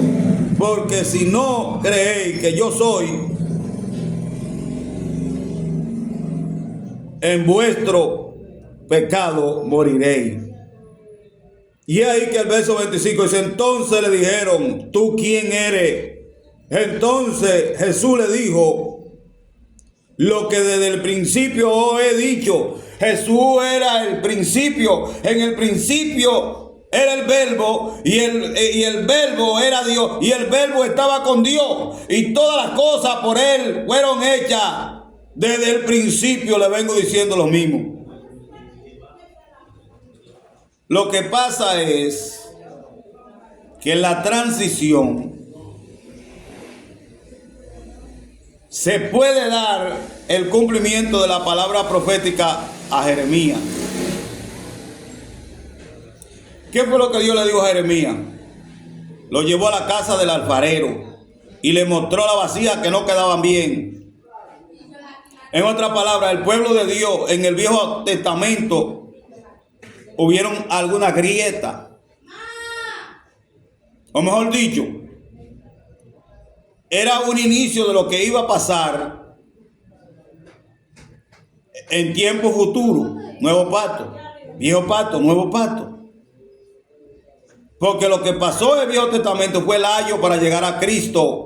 porque si no creéis que yo soy, en vuestro pecado moriréis. Y ahí que el verso 25 dice, entonces le dijeron, ¿tú quién eres? Entonces Jesús le dijo, lo que desde el principio os he dicho. Jesús era el principio. En el principio era el verbo y el verbo era Dios y el verbo estaba con Dios y todas las cosas por él fueron hechas. Desde el principio le vengo diciendo lo mismo. Lo que pasa es que en la transición se puede dar el cumplimiento de la palabra profética a Jeremías. ¿Qué fue lo que Dios le dijo a Jeremías? Lo llevó a la casa del alfarero y le mostró la vasija que no quedaban bien. En otras palabras, el pueblo de Dios en el Viejo Testamento hubieron alguna grieta. O mejor dicho, era un inicio de lo que iba a pasar en tiempo futuro. Nuevo pacto, viejo pacto, nuevo pacto. Porque lo que pasó en el Viejo Testamento fue el ayo para llegar a Cristo.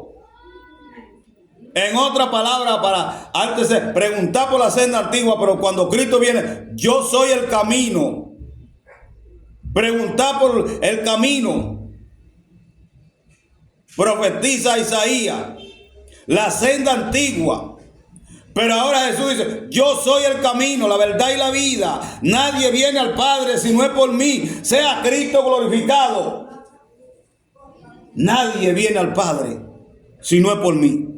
En otra palabra, para antes de preguntar por la senda antigua, pero cuando Cristo viene, yo soy el camino. Preguntar por el camino. Profetiza Isaías, la senda antigua. Pero ahora Jesús dice, yo soy el camino, la verdad y la vida. Nadie viene al Padre si no es por mí. Sea Cristo glorificado. Nadie viene al Padre si no es por mí.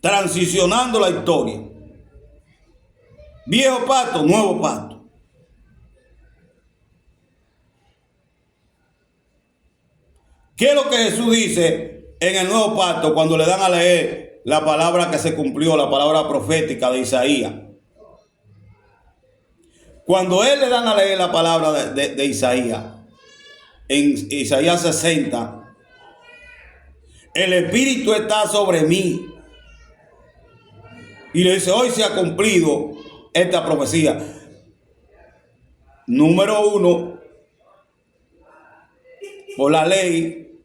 Transicionando la historia. Viejo pacto, nuevo pacto. ¿Qué es lo que Jesús dice en el nuevo pacto cuando le dan a leer la palabra que se cumplió, la palabra profética de Isaías? Cuando él le dan a leer la palabra de Isaías, en Isaías 60, el Espíritu está sobre mí, Y le dice, hoy se ha cumplido esta profecía. Número uno, por la ley,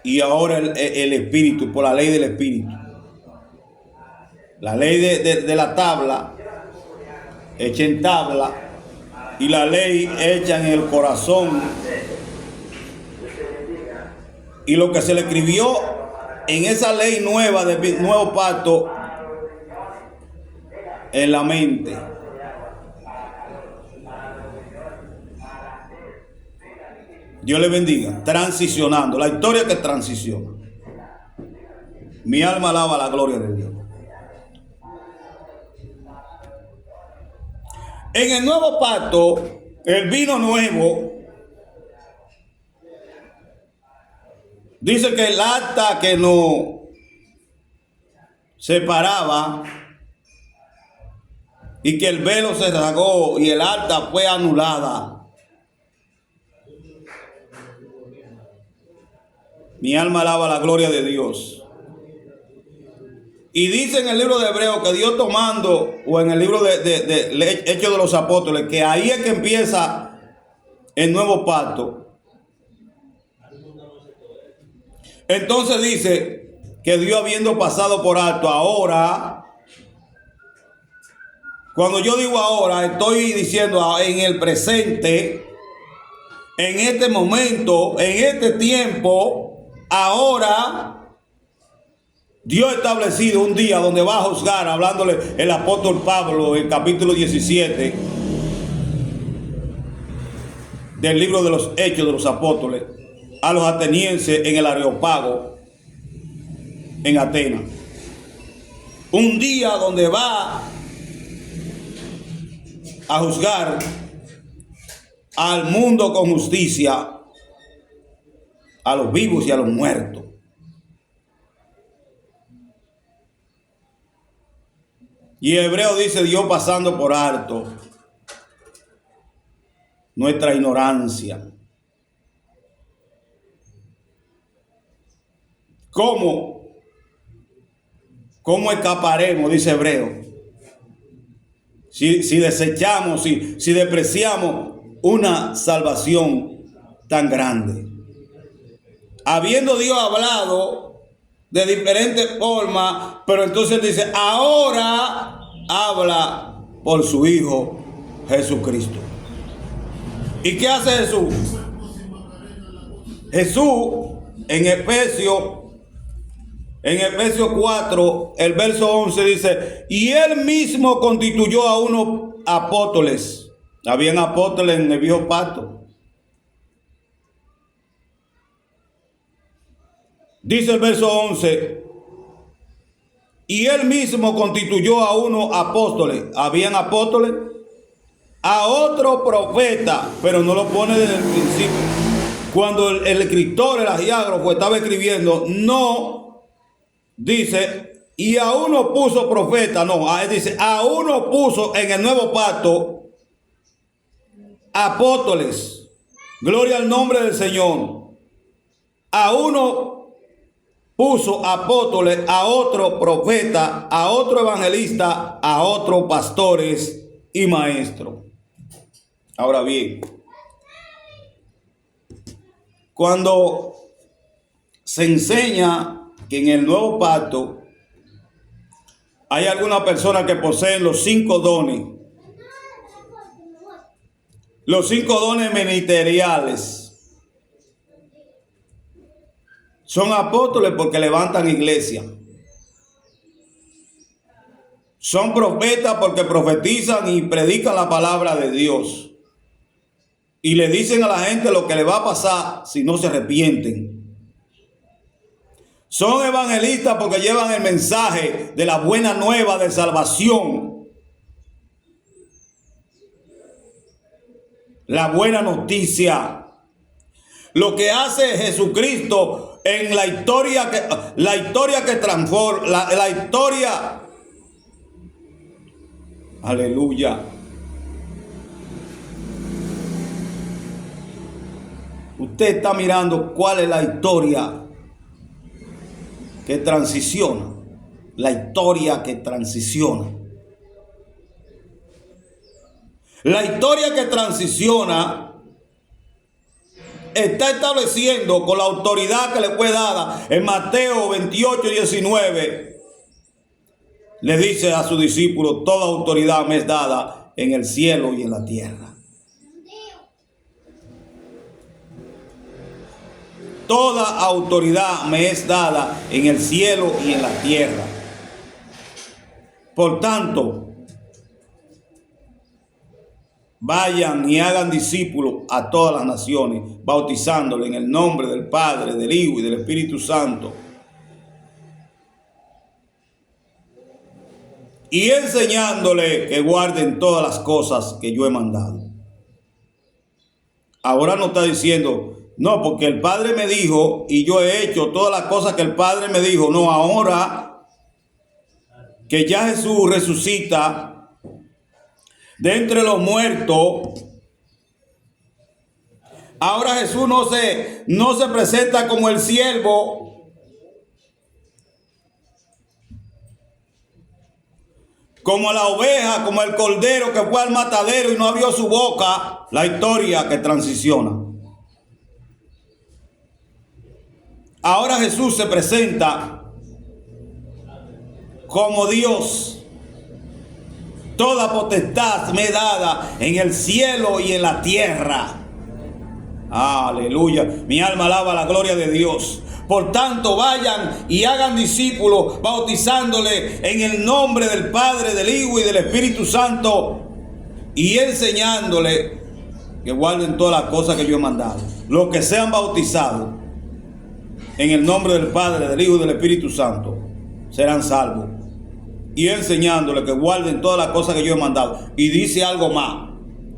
y ahora el Espíritu, por la ley del Espíritu. La ley de la tabla, hecha en tabla, y la ley hecha en el corazón. Y lo que se le escribió en esa ley nueva del nuevo pacto en la mente. Dios le bendiga. Transicionando. La historia que transiciona. Mi alma alaba la gloria de Dios. En el nuevo pacto, el vino nuevo, dice que el acta que nos separaba y que el velo se rasgó y el acta fue anulada. Mi alma alaba la gloria de Dios. Y dice en el libro de Hebreos que Dios tomando, o en el libro de Hechos de los Apóstoles, que ahí es que empieza el nuevo pacto. Entonces dice que Dios, habiendo pasado por alto, ahora, cuando yo digo ahora, estoy diciendo en el presente, en este momento, en este tiempo. Ahora Dios ha establecido un día donde va a juzgar, hablándole el apóstol Pablo en capítulo 17 del libro de los Hechos de los Apóstoles, a los atenienses en el Areópago en Atenas. Un día donde va a juzgar al mundo con justicia, a los vivos y a los muertos. Y Hebreo dice, Dios pasando por alto nuestra ignorancia. ¿Cómo escaparemos? Dice Hebreo. Si desechamos, si despreciamos una salvación tan grande. Habiendo Dios hablado de diferentes formas, pero entonces dice, ahora habla por su Hijo Jesucristo. ¿Y qué hace Jesús? Jesús en Efesios 4, el verso 11 dice, y él mismo constituyó a unos apóstoles. Habían apóstoles en el viejo pacto. Dice el verso 11, y él mismo constituyó a unos apóstoles. Habían apóstoles, a otro profeta, pero no lo pone desde el principio. Cuando el escritor, el agiógrafo, estaba escribiendo, no dice, y a uno puso profeta, no, dice, a uno puso en el nuevo pacto apóstoles. Gloria al nombre del Señor. A uno puso apóstoles, a otro profeta, a otro evangelista, a otros pastores y maestros. Ahora bien, cuando se enseña que en el nuevo pacto hay algunas personas que poseen los 5 dones, los 5 dones ministeriales. Son apóstoles porque levantan iglesia. Son profetas porque profetizan y predican la palabra de Dios. Y le dicen a la gente lo que le va a pasar si no se arrepienten. Son evangelistas porque llevan el mensaje de la buena nueva de salvación. La buena noticia. Lo que hace Jesucristo en la historia que transforma, la historia, aleluya. Usted está mirando cuál es la historia que transiciona. la historia que transiciona. La historia que transiciona está estableciendo con la autoridad que le fue dada en Mateo 28:19. Le dice a sus discípulos: toda autoridad me es dada en el cielo y en la tierra. Toda autoridad me es dada en el cielo y en la tierra. Por tanto, vayan y hagan discípulos a todas las naciones, bautizándoles en el nombre del Padre, del Hijo y del Espíritu Santo, y enseñándoles que guarden todas las cosas que yo he mandado. Ahora no está diciendo, no, porque el Padre me dijo y yo he hecho todas las cosas que el Padre me dijo. No, ahora que ya Jesús resucita de entre los muertos, ahora Jesús no se presenta como el siervo, como la oveja, como el cordero que fue al matadero y no abrió su boca. La historia que transiciona. Ahora Jesús se presenta como Dios. Toda potestad me es dada en el cielo y en la tierra. Aleluya. Mi alma alaba la gloria de Dios. Por tanto, vayan y hagan discípulos, bautizándole en el nombre del Padre, del Hijo y del Espíritu Santo, y enseñándole que guarden todas las cosas que yo he mandado. Los que sean bautizados en el nombre del Padre, del Hijo y del Espíritu Santo serán salvos. Y enseñándole que guarden todas las cosas que yo he mandado. Y dice algo más: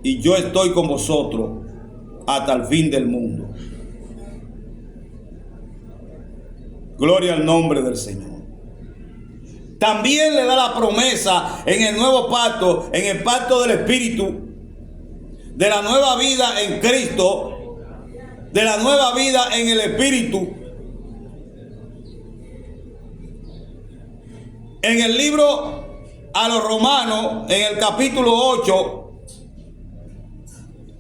y yo estoy con vosotros hasta el fin del mundo. Gloria al nombre del Señor. También le da la promesa en el nuevo pacto, en el pacto del Espíritu, de la nueva vida en Cristo, de la nueva vida en el Espíritu. En el libro a los Romanos, en el capítulo 8,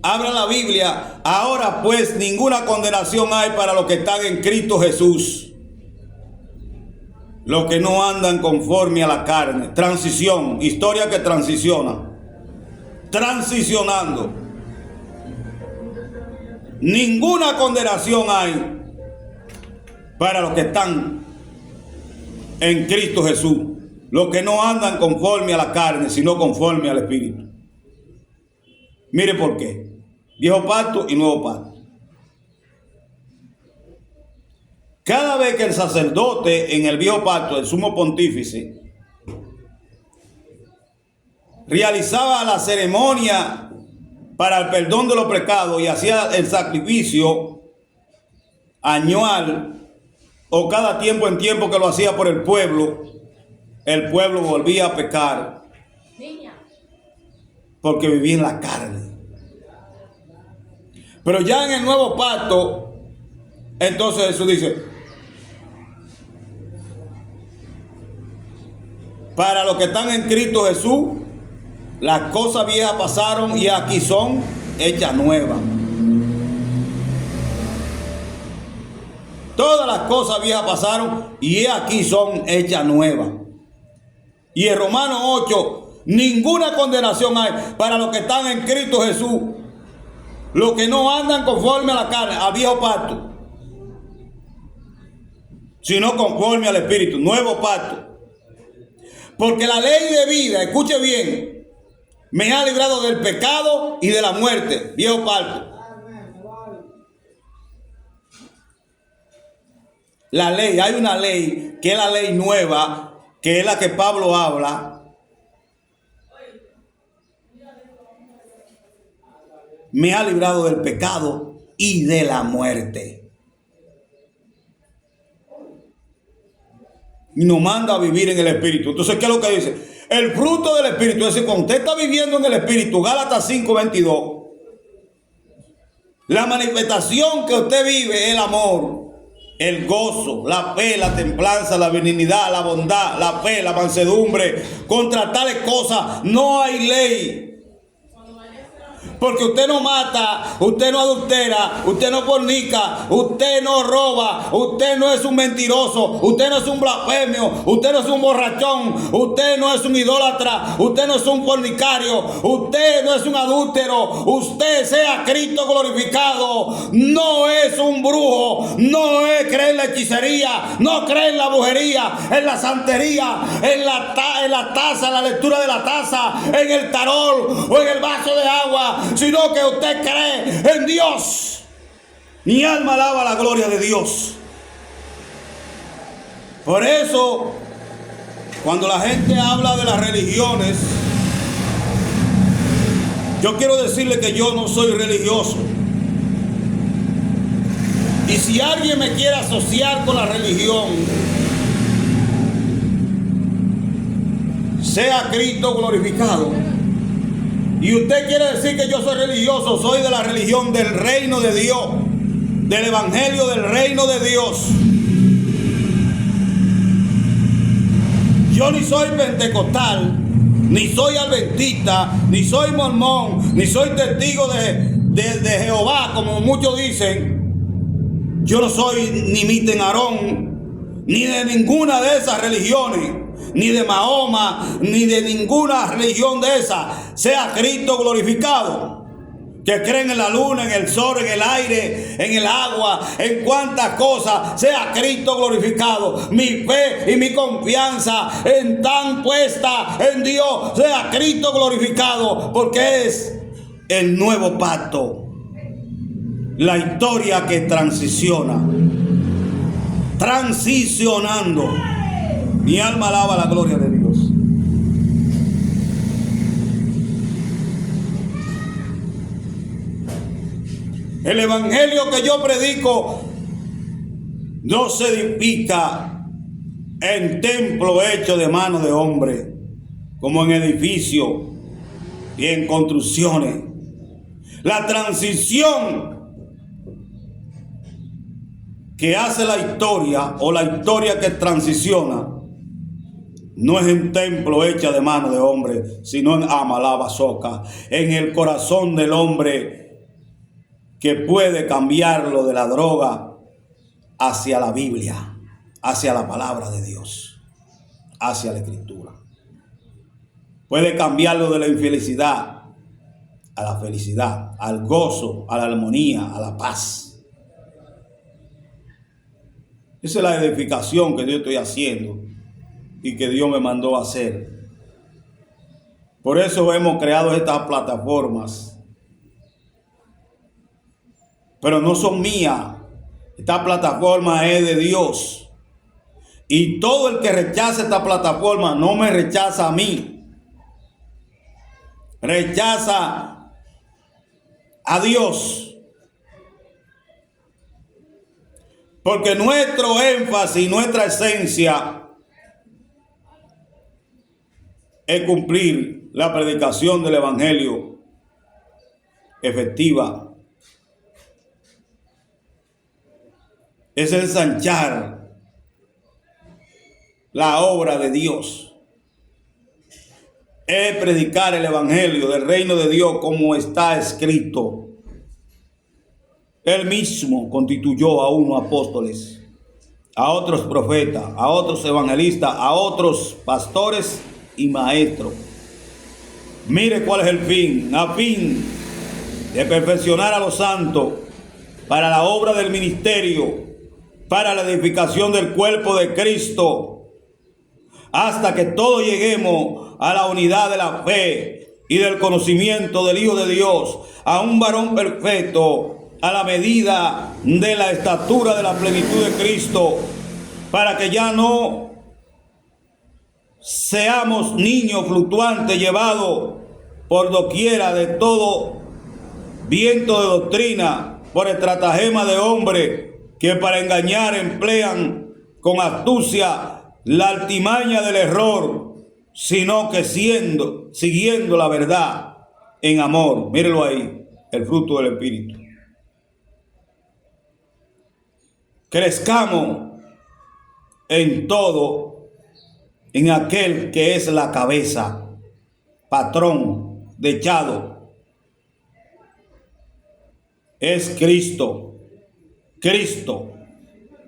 abra la Biblia. Ahora pues ninguna condenación hay para los que están en Cristo Jesús, los que no andan conforme a la carne. Transición, historia que transiciona. Transicionando. Ninguna condenación hay para los que están en Cristo Jesús, los que no andan conforme a la carne, sino conforme al Espíritu. Mire por qué. Viejo pacto y nuevo pacto. Cada vez que el sacerdote en el viejo pacto, el sumo pontífice, realizaba la ceremonia para el perdón de los pecados y hacía el sacrificio anual o cada tiempo en tiempo que lo hacía por el pueblo volvía a pecar porque vivía en la carne. Pero ya en el nuevo pacto, entonces Jesús dice: para los que están en Cristo Jesús, las cosas viejas pasaron y aquí son hechas nuevas. Todas las cosas viejas pasaron y aquí son hechas nuevas. Y en Romanos 8, ninguna condenación hay para los que están en Cristo Jesús, los que no andan conforme a la carne, al viejo pacto, sino conforme al Espíritu, nuevo pacto. Porque la ley de vida, escuche bien, me ha librado del pecado y de la muerte, viejo pacto. La ley, hay una ley que es la ley nueva, que es la que Pablo habla. Me ha librado del pecado y de la muerte. Y nos manda a vivir en el Espíritu. Entonces, ¿qué es lo que dice? El fruto del Espíritu. Es decir, cuando usted está viviendo en el Espíritu, Gálatas 5:22, la manifestación que usted vive es el amor, el gozo, la fe, la templanza, la benignidad, la bondad, la fe, la mansedumbre. Contra tales cosas no hay ley. Porque usted no mata, usted no adultera, usted no fornica, usted no roba, usted no es un mentiroso, usted no es un blasfemio, usted no es un borrachón, usted no es un idólatra, usted no es un fornicario, usted no es un adúltero, usted sea Cristo glorificado. No es un brujo, no es creer en la hechicería, no cree en la brujería, en la santería, en la taza, en la lectura de la taza, en el tarot o en el vaso de agua, sino que usted cree en Dios. Mi alma alaba la gloria de Dios. Por eso, cuando la gente habla de las religiones, yo quiero decirle que yo no soy religioso. Y si alguien me quiere asociar con la religión, sea Cristo glorificado. Y usted quiere decir que yo soy religioso, soy de la religión del reino de Dios, del evangelio del reino de Dios. Yo ni soy pentecostal, ni soy adventista, ni soy mormón, ni soy testigo de Jehová, como muchos dicen. Yo no soy ni Miten Aarón, ni de ninguna de esas religiones, ni de Mahoma, ni de ninguna religión de esas. Sea Cristo glorificado. Que creen en la luna, en el sol, en el aire, en el agua, en cuantas cosas. Sea Cristo glorificado. Mi fe y mi confianza están puesta en Dios. Sea Cristo glorificado, porque es el nuevo pacto, la historia que transiciona, transicionando. Mi alma alaba la gloria de Dios. El evangelio que yo predico no se edifica en templo hecho de mano de hombre, como en edificios y en construcciones. La transición que hace la historia, o la historia que transiciona, no es en templo hecha de mano de hombre, sino en Amalabazoca, en el corazón del hombre, que puede cambiarlo de la droga hacia la Biblia, hacia la palabra de Dios, hacia la Escritura. Puede cambiarlo de la infelicidad a la felicidad, al gozo, a la armonía, a la paz. Esa es la edificación que yo estoy haciendo y que Dios me mandó a hacer. Por eso hemos creado estas plataformas. Pero no son mías. Esta plataforma es de Dios. Y todo el que rechaza esta plataforma no me rechaza a mí. Rechaza a Dios. Porque nuestro énfasis, nuestra esencia es cumplir la predicación del evangelio efectiva. Es ensanchar la obra de Dios. Es predicar el evangelio del reino de Dios como está escrito. Él mismo constituyó a unos apóstoles, a otros profetas, a otros evangelistas, a otros pastores y maestros. Mire cuál es el fin, a fin de perfeccionar a los santos para la obra del ministerio, para la edificación del cuerpo de Cristo, hasta que todos lleguemos a la unidad de la fe y del conocimiento del Hijo de Dios, a un varón perfecto, a la medida de la estatura de la plenitud de Cristo, para que ya no seamos niños fluctuantes llevados por doquiera de todo viento de doctrina, por estratagema de hombre que para engañar emplean con astucia la altimaña del error, sino que siguiendo la verdad en amor. Mírelo ahí, el fruto del Espíritu. crezcamos en todo, en aquel que es la cabeza, patrón, dechado, es Cristo. Cristo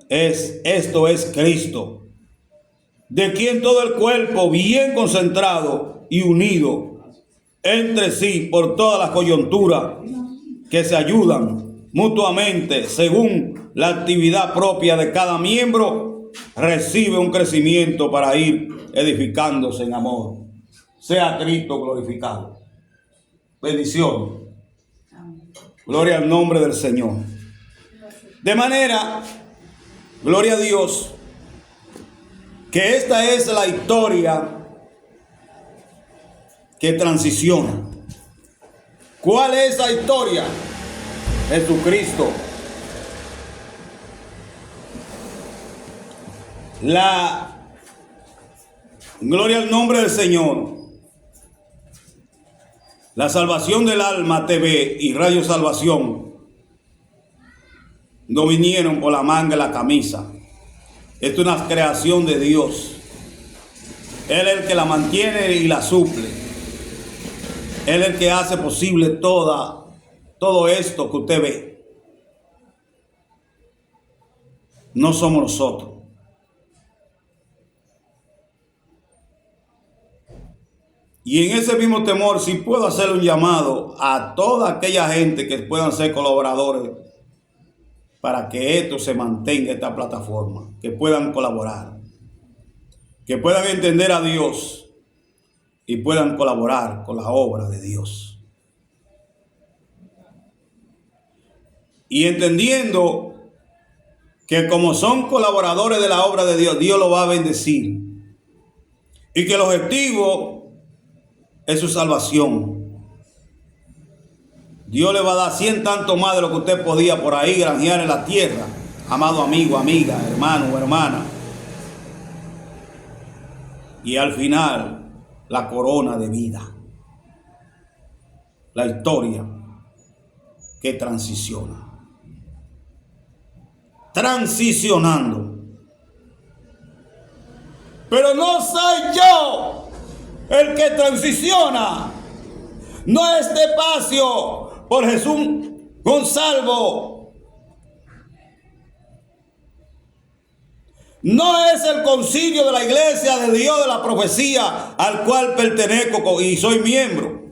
esto es Cristo, de quien todo el cuerpo bien concentrado y unido entre sí por todas las coyunturas que se ayudan mutuamente según la actividad propia de cada miembro, recibe un crecimiento para ir edificándose en amor. Sea Cristo glorificado. Bendición. Gloria al nombre del Señor. De manera, gloria a Dios, que esta es la historia que transiciona. ¿Cuál es esa historia? Jesucristo. Gloria al nombre del Señor. La Salvación del Alma TV y Radio Salvación no vinieron por la manga de la camisa. Esto es una creación de Dios. Él es el que la mantiene y la suple. Él es el que hace posible todo esto que usted ve. No somos nosotros. Y en ese mismo temor, si puedo hacer un llamado a toda aquella gente que puedan ser colaboradores para que esto se mantenga, esta plataforma, que puedan colaborar, que puedan entender a Dios y puedan colaborar con la obra de Dios. Y entendiendo que como son colaboradores de la obra de Dios, Dios lo va a bendecir. Y que el objetivo es su salvación. Dios le va a dar 100 tanto más de lo que usted podía por ahí granjear en la tierra, amado amigo, amiga, hermano o hermana. Y al final, la corona de vida. La historia que transiciona. Transicionando. Pero no soy yo el que transiciona. No es Despacio por Jesús Gonzalo. No es el concilio de la iglesia de Dios de la profecía al cual pertenezco y soy miembro.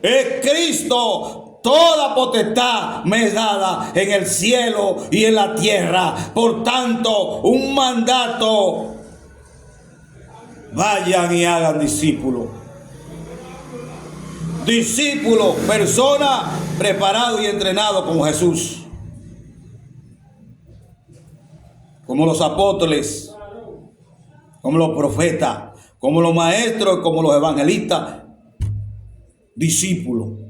Es Cristo. Toda potestad me es dada en el cielo y en la tierra. Por tanto, un mandato. Vayan y hagan discípulos. Discípulos, persona preparado y entrenado como Jesús. Como los apóstoles, como los profetas, como los maestros, como los evangelistas. Discípulos.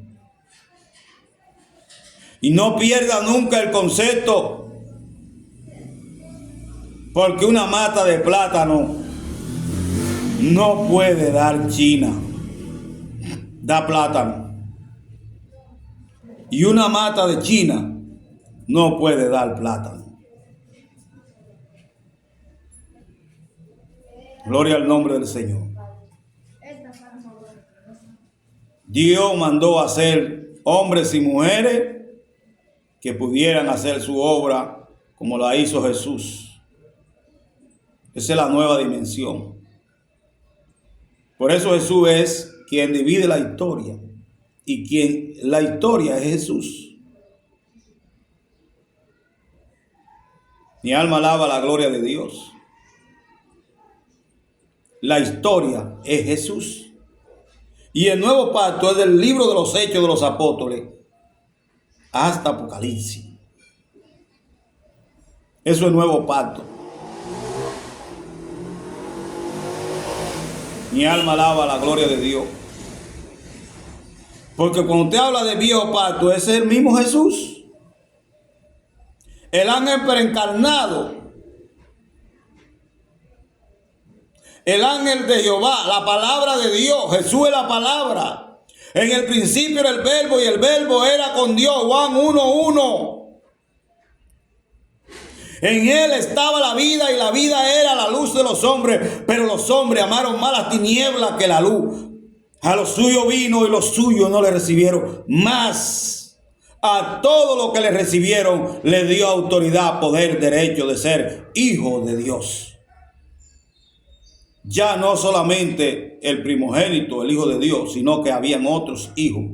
Y no pierda nunca el concepto, porque una mata de plátano no puede dar china, da plátano. Y una mata de china no puede dar plátano. Gloria al nombre del Señor. Dios mandó a hacer hombres y mujeres que pudieran hacer su obra como la hizo Jesús. Esa es la nueva dimensión. Por eso Jesús es quien divide la historia. Y quien la historia es Jesús. Mi alma alaba la gloria de Dios. La historia es Jesús. Y el nuevo pacto es del libro de los Hechos de los Apóstoles hasta Apocalipsis. Eso es nuevo pacto. Mi alma alaba la gloria de Dios. Porque cuando usted habla de viejo pacto, ese es el mismo Jesús. El ángel preencarnado. El ángel de Jehová, la palabra de Dios. Jesús es la palabra. En el principio era el verbo y el verbo era con Dios. Juan 1:1. En él estaba la vida y la vida era la luz de los hombres, pero los hombres amaron más las tinieblas que la luz. A los suyos vino y los suyos no le recibieron. Mas a todo lo que le recibieron le dio autoridad, poder, derecho de ser hijo de Dios. Ya no solamente el primogénito, el hijo de Dios, sino que habían otros hijos,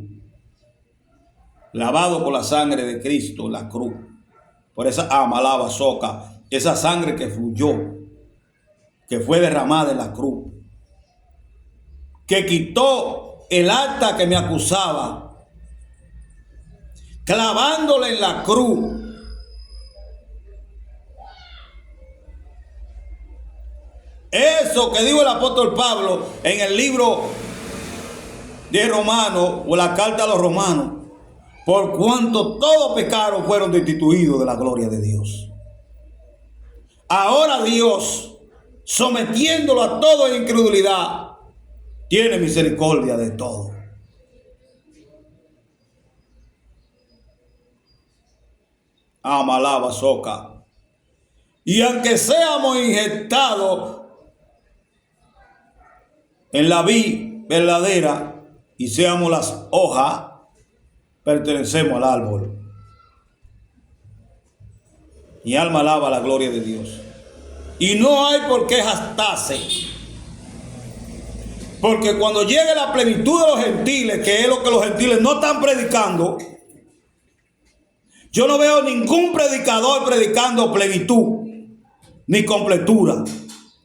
lavados por la sangre de Cristo en la cruz. Por esa amalaba soca, esa sangre que fluyó, que fue derramada en la cruz, que quitó el acta que me acusaba, clavándole en la cruz. Eso que dijo el apóstol Pablo en el libro de Romanos, o la carta a los Romanos: por cuanto todos pecaron, fueron destituidos de la gloria de Dios. Ahora Dios, sometiéndolo a todo en incredulidad, tiene misericordia de todo. Amalaba soca. Y aunque seamos injertados en la vid verdadera y seamos las hojas, pertenecemos al árbol. Mi alma alaba la gloria de Dios. Y no hay por qué jactarse. Porque cuando llegue la plenitud de los gentiles, que es lo que los gentiles no están predicando, yo no veo ningún predicador predicando plenitud ni completura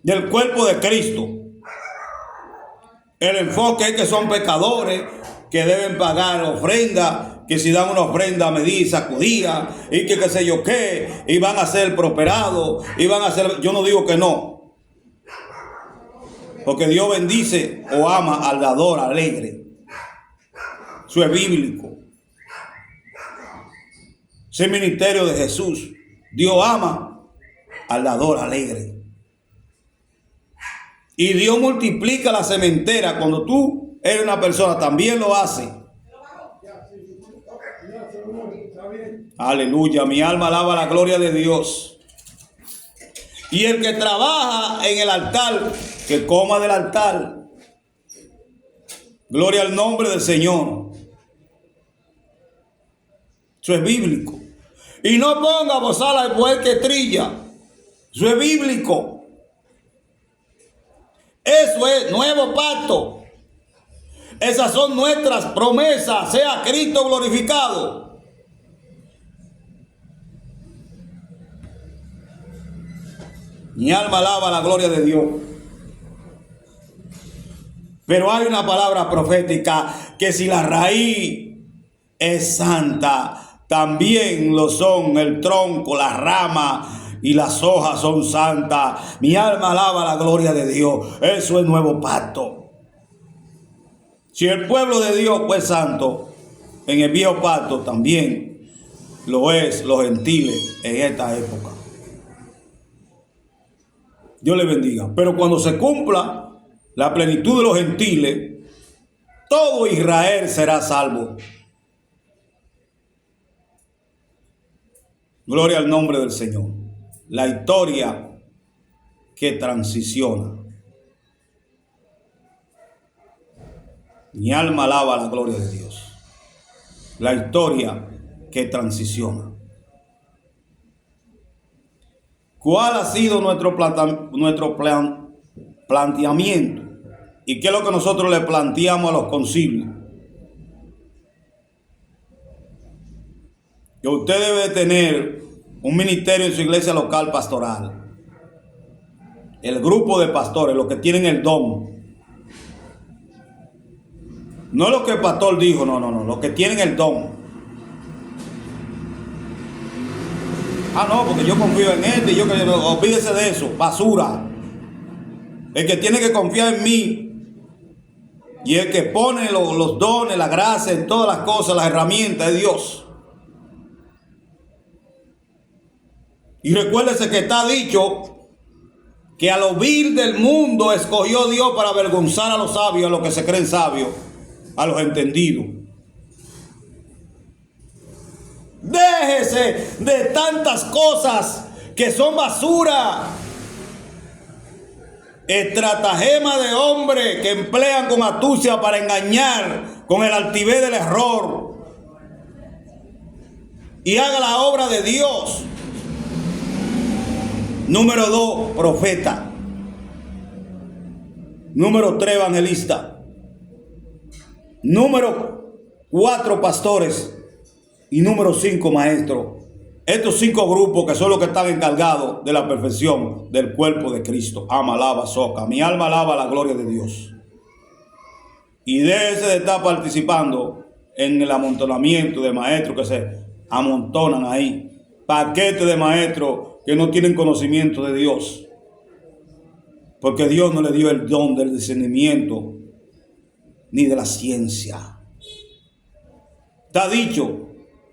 del cuerpo de Cristo. El enfoque es que son pecadores, que deben pagar ofrenda, que si dan una ofrenda medida y sacudida, y que qué sé yo qué, y van a ser prosperados, y van a ser... Yo no digo que no, porque Dios bendice o ama al dador alegre. Eso es bíblico. Ese es el ministerio de Jesús. Dios ama al dador alegre. Y Dios multiplica la sementera. Cuando tú eres una persona, también lo hace. Aleluya, mi alma alaba la gloria de Dios. Y el que trabaja en el altar, que coma del altar. Gloria al nombre del Señor. Eso es bíblico. Y no ponga bozal al buey que trilla. Eso es bíblico. Eso es nuevo pacto. Esas son nuestras promesas. Sea Cristo glorificado. Mi alma alaba la gloria de Dios. Pero hay una palabra profética que si la raíz es santa, también lo son el tronco, la rama y las hojas son santas. Mi alma alaba la gloria de Dios. Eso es nuevo pacto. Si el pueblo de Dios fue santo en el viejo pacto, también lo es los gentiles en esta época. Dios le bendiga. Pero cuando se cumpla la plenitud de los gentiles, todo Israel será salvo. Gloria al nombre del Señor. La historia que transiciona. Mi alma alaba la gloria de Dios. La historia que transiciona. ¿Cuál ha sido nuestro planteamiento? ¿Y qué es lo que nosotros le planteamos a los concilios? Que usted debe tener un ministerio en su iglesia local pastoral. El grupo de pastores, los que tienen el don. No lo que el pastor dijo, no, los que tienen el don. No, porque yo confío en este, olvídese de eso, basura. El que tiene que confiar en mí y el que pone los dones, la gracia, en todas las cosas, las herramientas de Dios. Y recuérdese que está dicho que a lo vil del mundo escogió Dios para avergonzar a los sabios, a los que se creen sabios. a los entendidos. Déjese de tantas cosas que son basura. Estratagema de hombres que emplean con astucia para engañar con el altivez del error. Y haga la obra de Dios. Número 2, profeta. Número 3, evangelista. Número 4, pastores. Y número 5, maestros. Estos 5 grupos que son los que están encargados de la perfección del cuerpo de Cristo. Ama, alaba, soca. Mi alma alaba la gloria de Dios. Y déjese de estar participando en el amontonamiento de maestros que se amontonan ahí. Paquetes de maestros que no tienen conocimiento de Dios. Porque Dios no le dio el don del discernimiento ni de la ciencia. Está dicho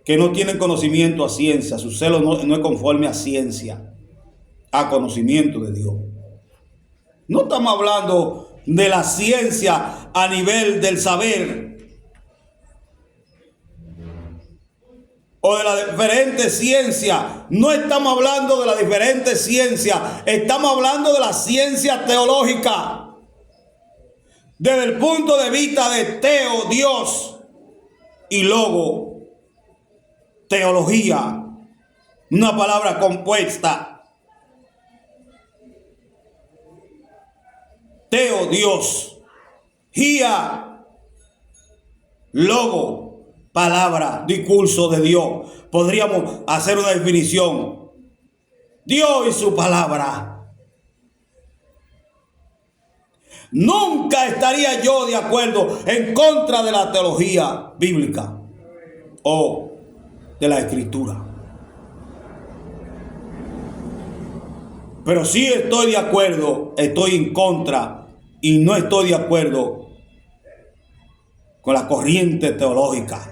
que no tienen conocimiento a ciencia, su celo no es conforme a ciencia, a conocimiento de Dios. No estamos hablando de la ciencia a nivel del saber o de las diferentes ciencias. No estamos hablando de las diferentes ciencias, estamos hablando de la ciencia teológica. Desde el punto de vista de teo, Dios, y logo, teología, una palabra compuesta. Teo, Dios. Gia, logo, palabra, discurso de Dios. Podríamos hacer una definición. Dios y su palabra. Nunca estaría yo de acuerdo en contra de la teología bíblica o de la escritura. Pero sí estoy de acuerdo, estoy en contra y no estoy de acuerdo con la corriente teológica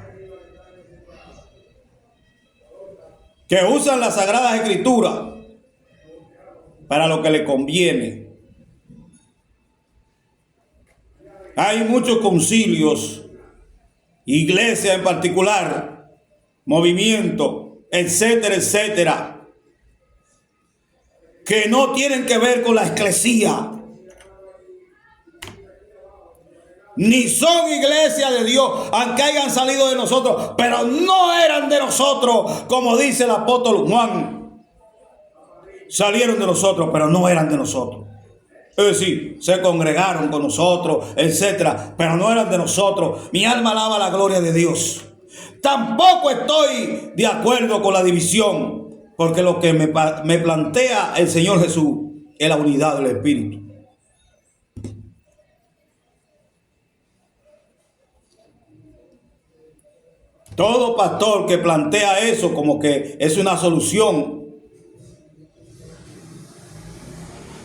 que usan las sagradas escrituras para lo que le conviene. Hay muchos concilios, iglesias en particular, movimiento, etcétera, etcétera, que no tienen que ver con la eclesía, ni son iglesia de Dios, aunque hayan salido de nosotros, pero no eran de nosotros, como dice el apóstol Juan. Salieron de nosotros, pero no eran de nosotros. Es decir, se congregaron con nosotros, etcétera, pero no eran de nosotros. Mi alma alaba la gloria de Dios. Tampoco estoy de acuerdo con la división, porque lo que me plantea el Señor Jesús es la unidad del Espíritu. Todo pastor que plantea eso como que es una solución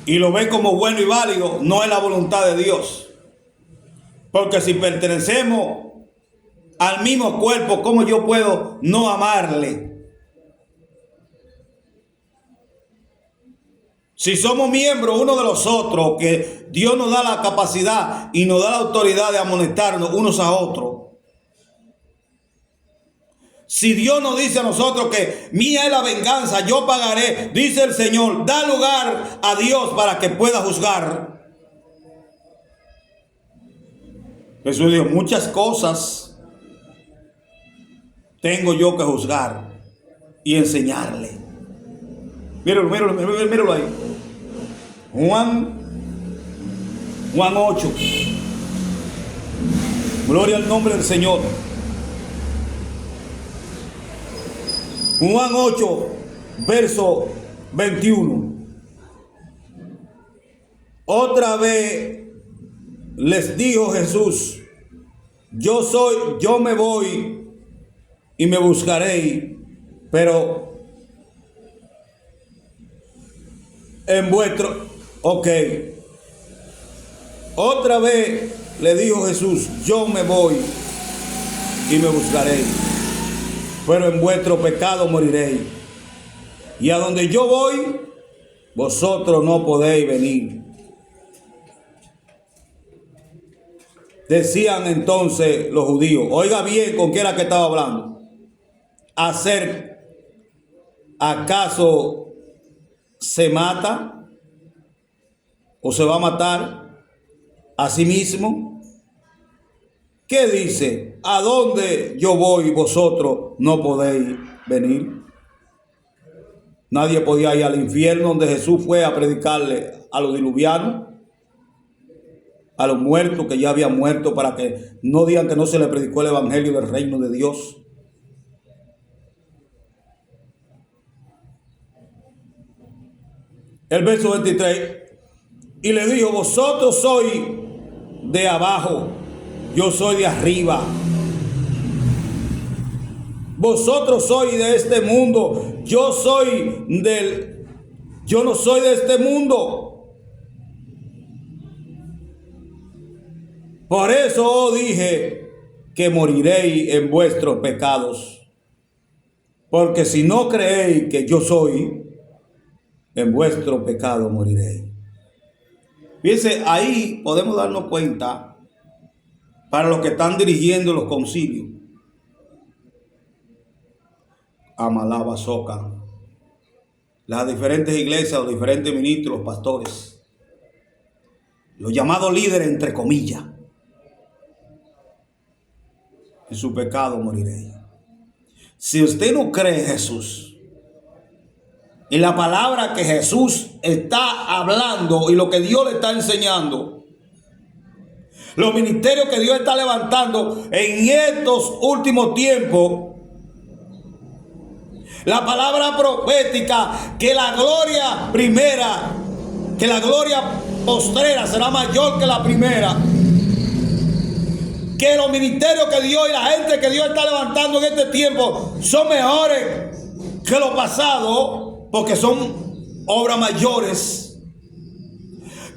y lo ve como bueno y válido, no es la voluntad de Dios. Porque si pertenecemos al mismo cuerpo, ¿cómo yo puedo no amarle? Si somos miembros uno de los otros, que Dios nos da la capacidad y nos da la autoridad de amonestarnos unos a otros. Si Dios nos dice a nosotros que mía es la venganza, yo pagaré, dice el Señor, da lugar a Dios para que pueda juzgar. Jesús dijo, muchas cosas tengo yo que juzgar y enseñarle. Míralo ahí. Juan 8. Gloria al nombre del Señor. Juan 8, verso 21. Otra vez les dijo Jesús, yo me voy y me buscaréis, pero en vuestro, otra vez le dijo Jesús, yo me voy y me buscaréis, pero en vuestro pecado moriréis. Y a donde yo voy, vosotros no podéis venir. Decían entonces los judíos, oiga bien con quién era que estaba hablando. Hacer, ¿acaso se mata o se va a matar a sí mismo? ¿Qué dice? ¿A dónde yo voy vosotros no podéis venir? Nadie podía ir al infierno donde Jesús fue a predicarle a los diluvianos, a los muertos que ya habían muerto, para que no digan que no se le predicó el evangelio del reino de Dios. El verso 23, y le dijo, vosotros sois de abajo, yo soy de arriba. Vosotros sois de este mundo, yo no soy de este mundo. Por eso os dije que moriréis en vuestros pecados. Porque si no creéis que yo soy, en vuestro pecado moriréis. Fíjense, ahí podemos darnos cuenta, para los que están dirigiendo los concilios, Amalaba Soca, las diferentes iglesias, los diferentes ministros, los pastores, los llamados líderes, entre comillas, en su pecado moriréis. Si usted no cree en Jesús, en la palabra que Jesús está hablando y lo que Dios le está enseñando, los ministerios que Dios está levantando en estos últimos tiempos, la palabra profética, que la gloria primera, que la gloria postrera será mayor que la primera, que los ministerios que Dios y la gente que Dios está levantando en este tiempo son mejores que los pasados, porque son obras mayores.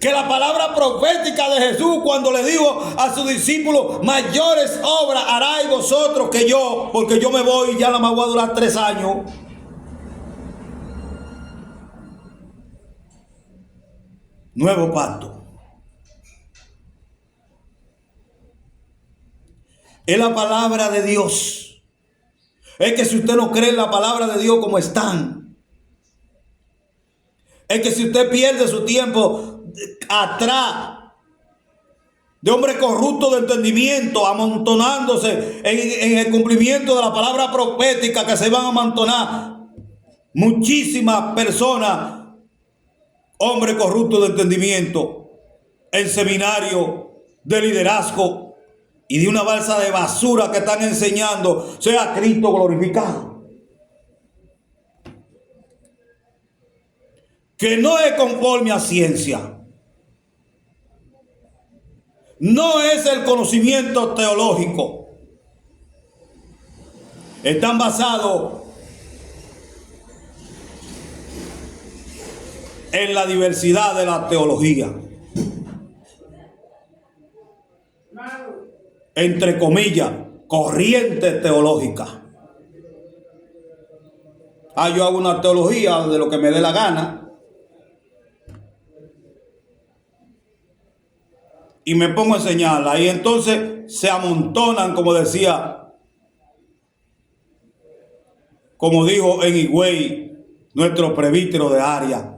Que la palabra profética de Jesús, cuando le dijo a sus discípulos, mayores obras haráis vosotros que yo, porque yo me voy y ya la más voy a durar 3 años. Nuevo pacto. Es la palabra de Dios. Es que si usted no cree en la palabra de Dios como están, es que si usted pierde su tiempo atrás de hombres corruptos de entendimiento, amontonándose en el cumplimiento de la palabra profética, que se van a amontonar muchísimas personas, hombres corruptos de entendimiento, en seminario de liderazgo y de una balsa de basura que están enseñando, sea Cristo glorificado. Que no es conforme a ciencia. No es el conocimiento teológico. Están basados en la diversidad de la teología. Entre comillas, corriente teológica. Yo hago una teología de lo que me dé la gana y me pongo a enseñarla, y entonces se amontonan, como decía, como dijo en Higüey nuestro presbítero de área.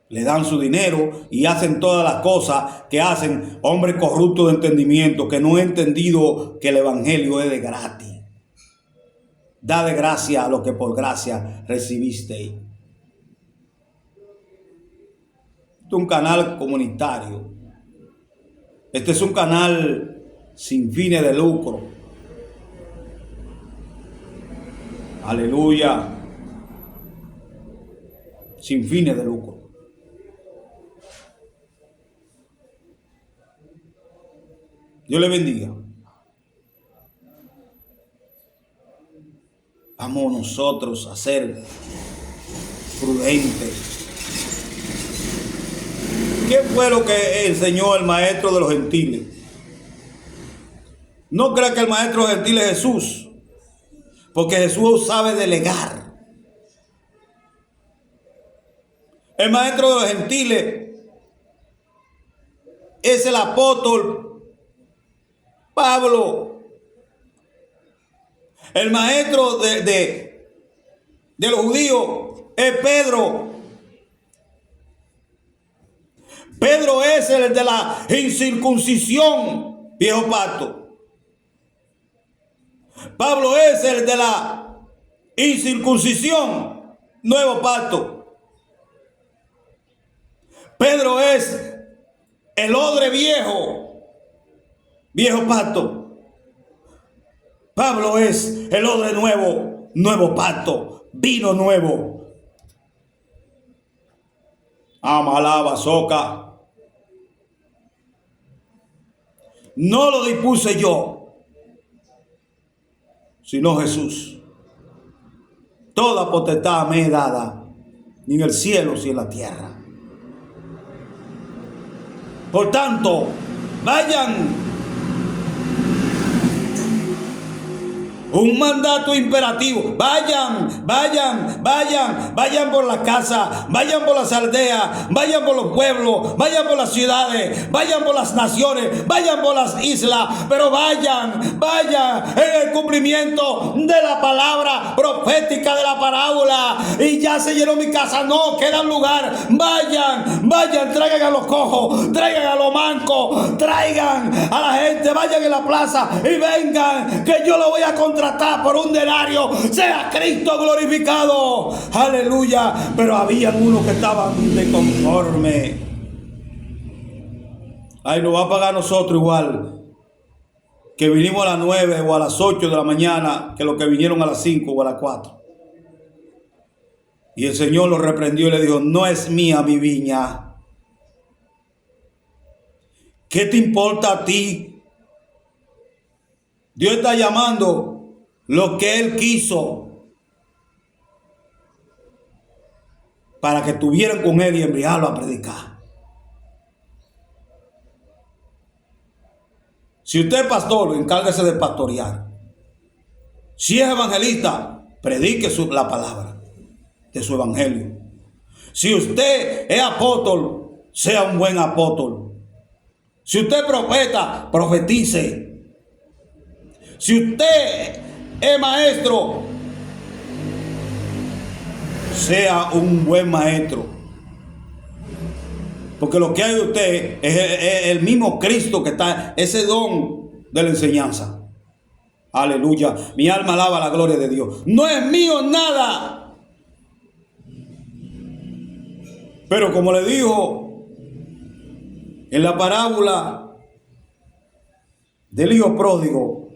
Le dan su dinero y hacen todas las cosas que hacen hombres corruptos de entendimiento, que no han entendido que el evangelio es de gratis. Da de gracia a lo que por gracia recibisteis. Este es un canal comunitario. Este es un canal sin fines de lucro. Aleluya. Sin fines de lucro. Dios le bendiga. Vamos nosotros a ser prudentes. ¿Qué fue lo que enseñó el maestro de los gentiles? No crea que el maestro de los gentiles es Jesús, porque Jesús sabe delegar. El maestro de los gentiles es el apóstol Pablo. El maestro de los judíos es Pedro. Pedro es el de la incircuncisión, viejo pacto. Pablo es el de la incircuncisión, nuevo pacto. Pedro es el odre viejo, viejo pacto. Pablo es el odre nuevo, nuevo pacto, vino nuevo. Amalaba soca. No lo dispuse yo, sino Jesús. Toda potestad me es dada, ni en el cielo ni en la tierra. Por tanto, vayan. Un mandato imperativo. Vayan, vayan, vayan, vayan por la casa, vayan por las aldeas, vayan por los pueblos, vayan por las ciudades, vayan por las naciones, vayan por las islas, pero vayan, vayan en el cumplimiento de la palabra profética de la parábola. Y ya se llenó mi casa, no queda lugar. Vayan, vayan, traigan a los cojos, traigan a los mancos, traigan a la gente, vayan en la plaza y vengan, que yo lo voy a contratar por un denario. Sea Cristo glorificado. Aleluya. Pero había unos que estaban de conforme. Ay, nos va a pagar nosotros igual que vinimos a las 9 o a las 8 de la mañana que los que vinieron a las 5 o a las 4. Y el Señor lo reprendió y le dijo: no es mía mi viña. ¿Qué te importa a ti? Dios está llamando lo que Él quiso para que estuvieran con Él y enviarlo a predicar. Si usted es pastor, encárguese de pastorear. Si es evangelista, predique la palabra de su evangelio. Si usted es apóstol, sea un buen apóstol. Si usted es profeta, profetice. Si usted es maestro, sea un buen maestro. Porque lo que hay de usted es el mismo Cristo que está, ese don de la enseñanza. Aleluya. Mi alma alaba la gloria de Dios. No es mío nada. Pero como le dijo en la parábola del hijo pródigo,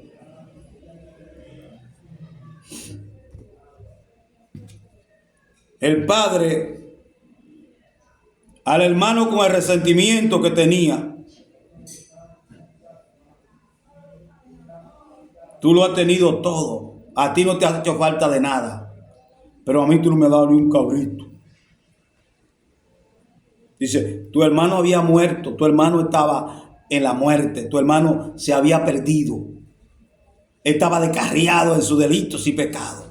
el padre al hermano con el resentimiento que tenía: tú lo has tenido todo, a ti no te ha hecho falta de nada, pero a mí tú no me has dado ni un cabrito. Dice, tu hermano había muerto, tu hermano estaba en la muerte, tu hermano se había perdido, estaba descarriado en sus delitos y pecados.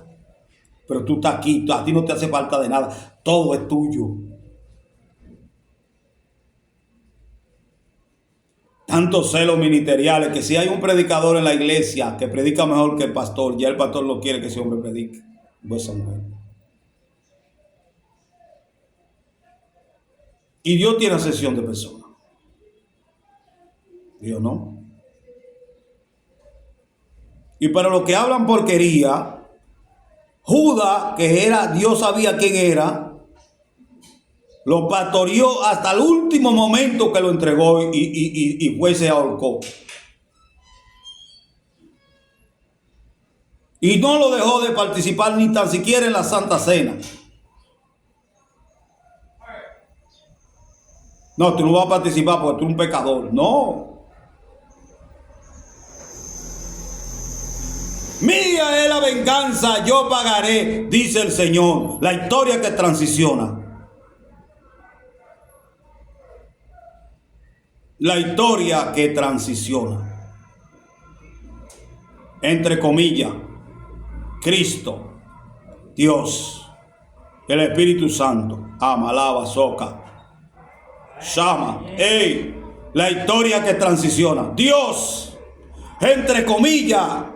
Pero tú estás aquí, a ti no te hace falta de nada, todo es tuyo. Tantos celos ministeriales que si hay un predicador en la iglesia que predica mejor que el pastor, ya el pastor no quiere que ese hombre predique, o esa mujer. Y Dios tiene acepción de personas. Dios no. Y para los que hablan porquería, Judas, que era, Dios sabía quién era, lo pastoreó hasta el último momento que lo entregó y fue y se ahorcó. Y no lo dejó de participar ni tan siquiera en la Santa Cena. No, tú no vas a participar porque tú eres un pecador. No. Mía es la venganza, yo pagaré, dice el Señor. La historia que transiciona. La historia que transiciona. Entre comillas, Cristo, Dios, el Espíritu Santo, ama, alaba, soca, llama, ey, la historia que transiciona. Dios, entre comillas,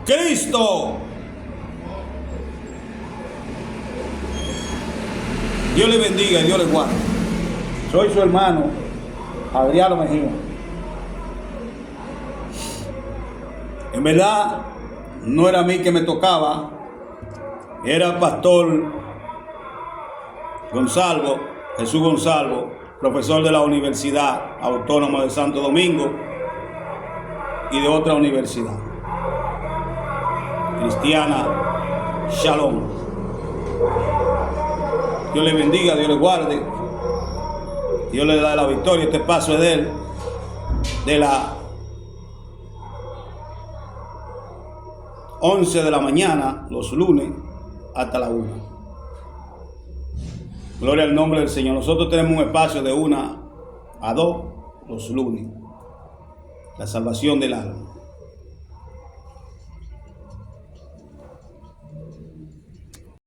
Cristo. Dios le bendiga y Dios le guarde. Soy su hermano, Adriano Mejía. En verdad, no era a mí que me tocaba, era el pastor Gonzalo, Jesús Gonzalo, profesor de la Universidad Autónoma de Santo Domingo y de otra universidad cristiana, Shalom. Dios le bendiga, Dios le guarde, Dios le da la victoria. Este paso es de él, de la 11 de la mañana, los lunes, hasta la 1. Gloria al nombre del Señor. Nosotros tenemos un espacio de 1 a 2 los lunes. La salvación del alma.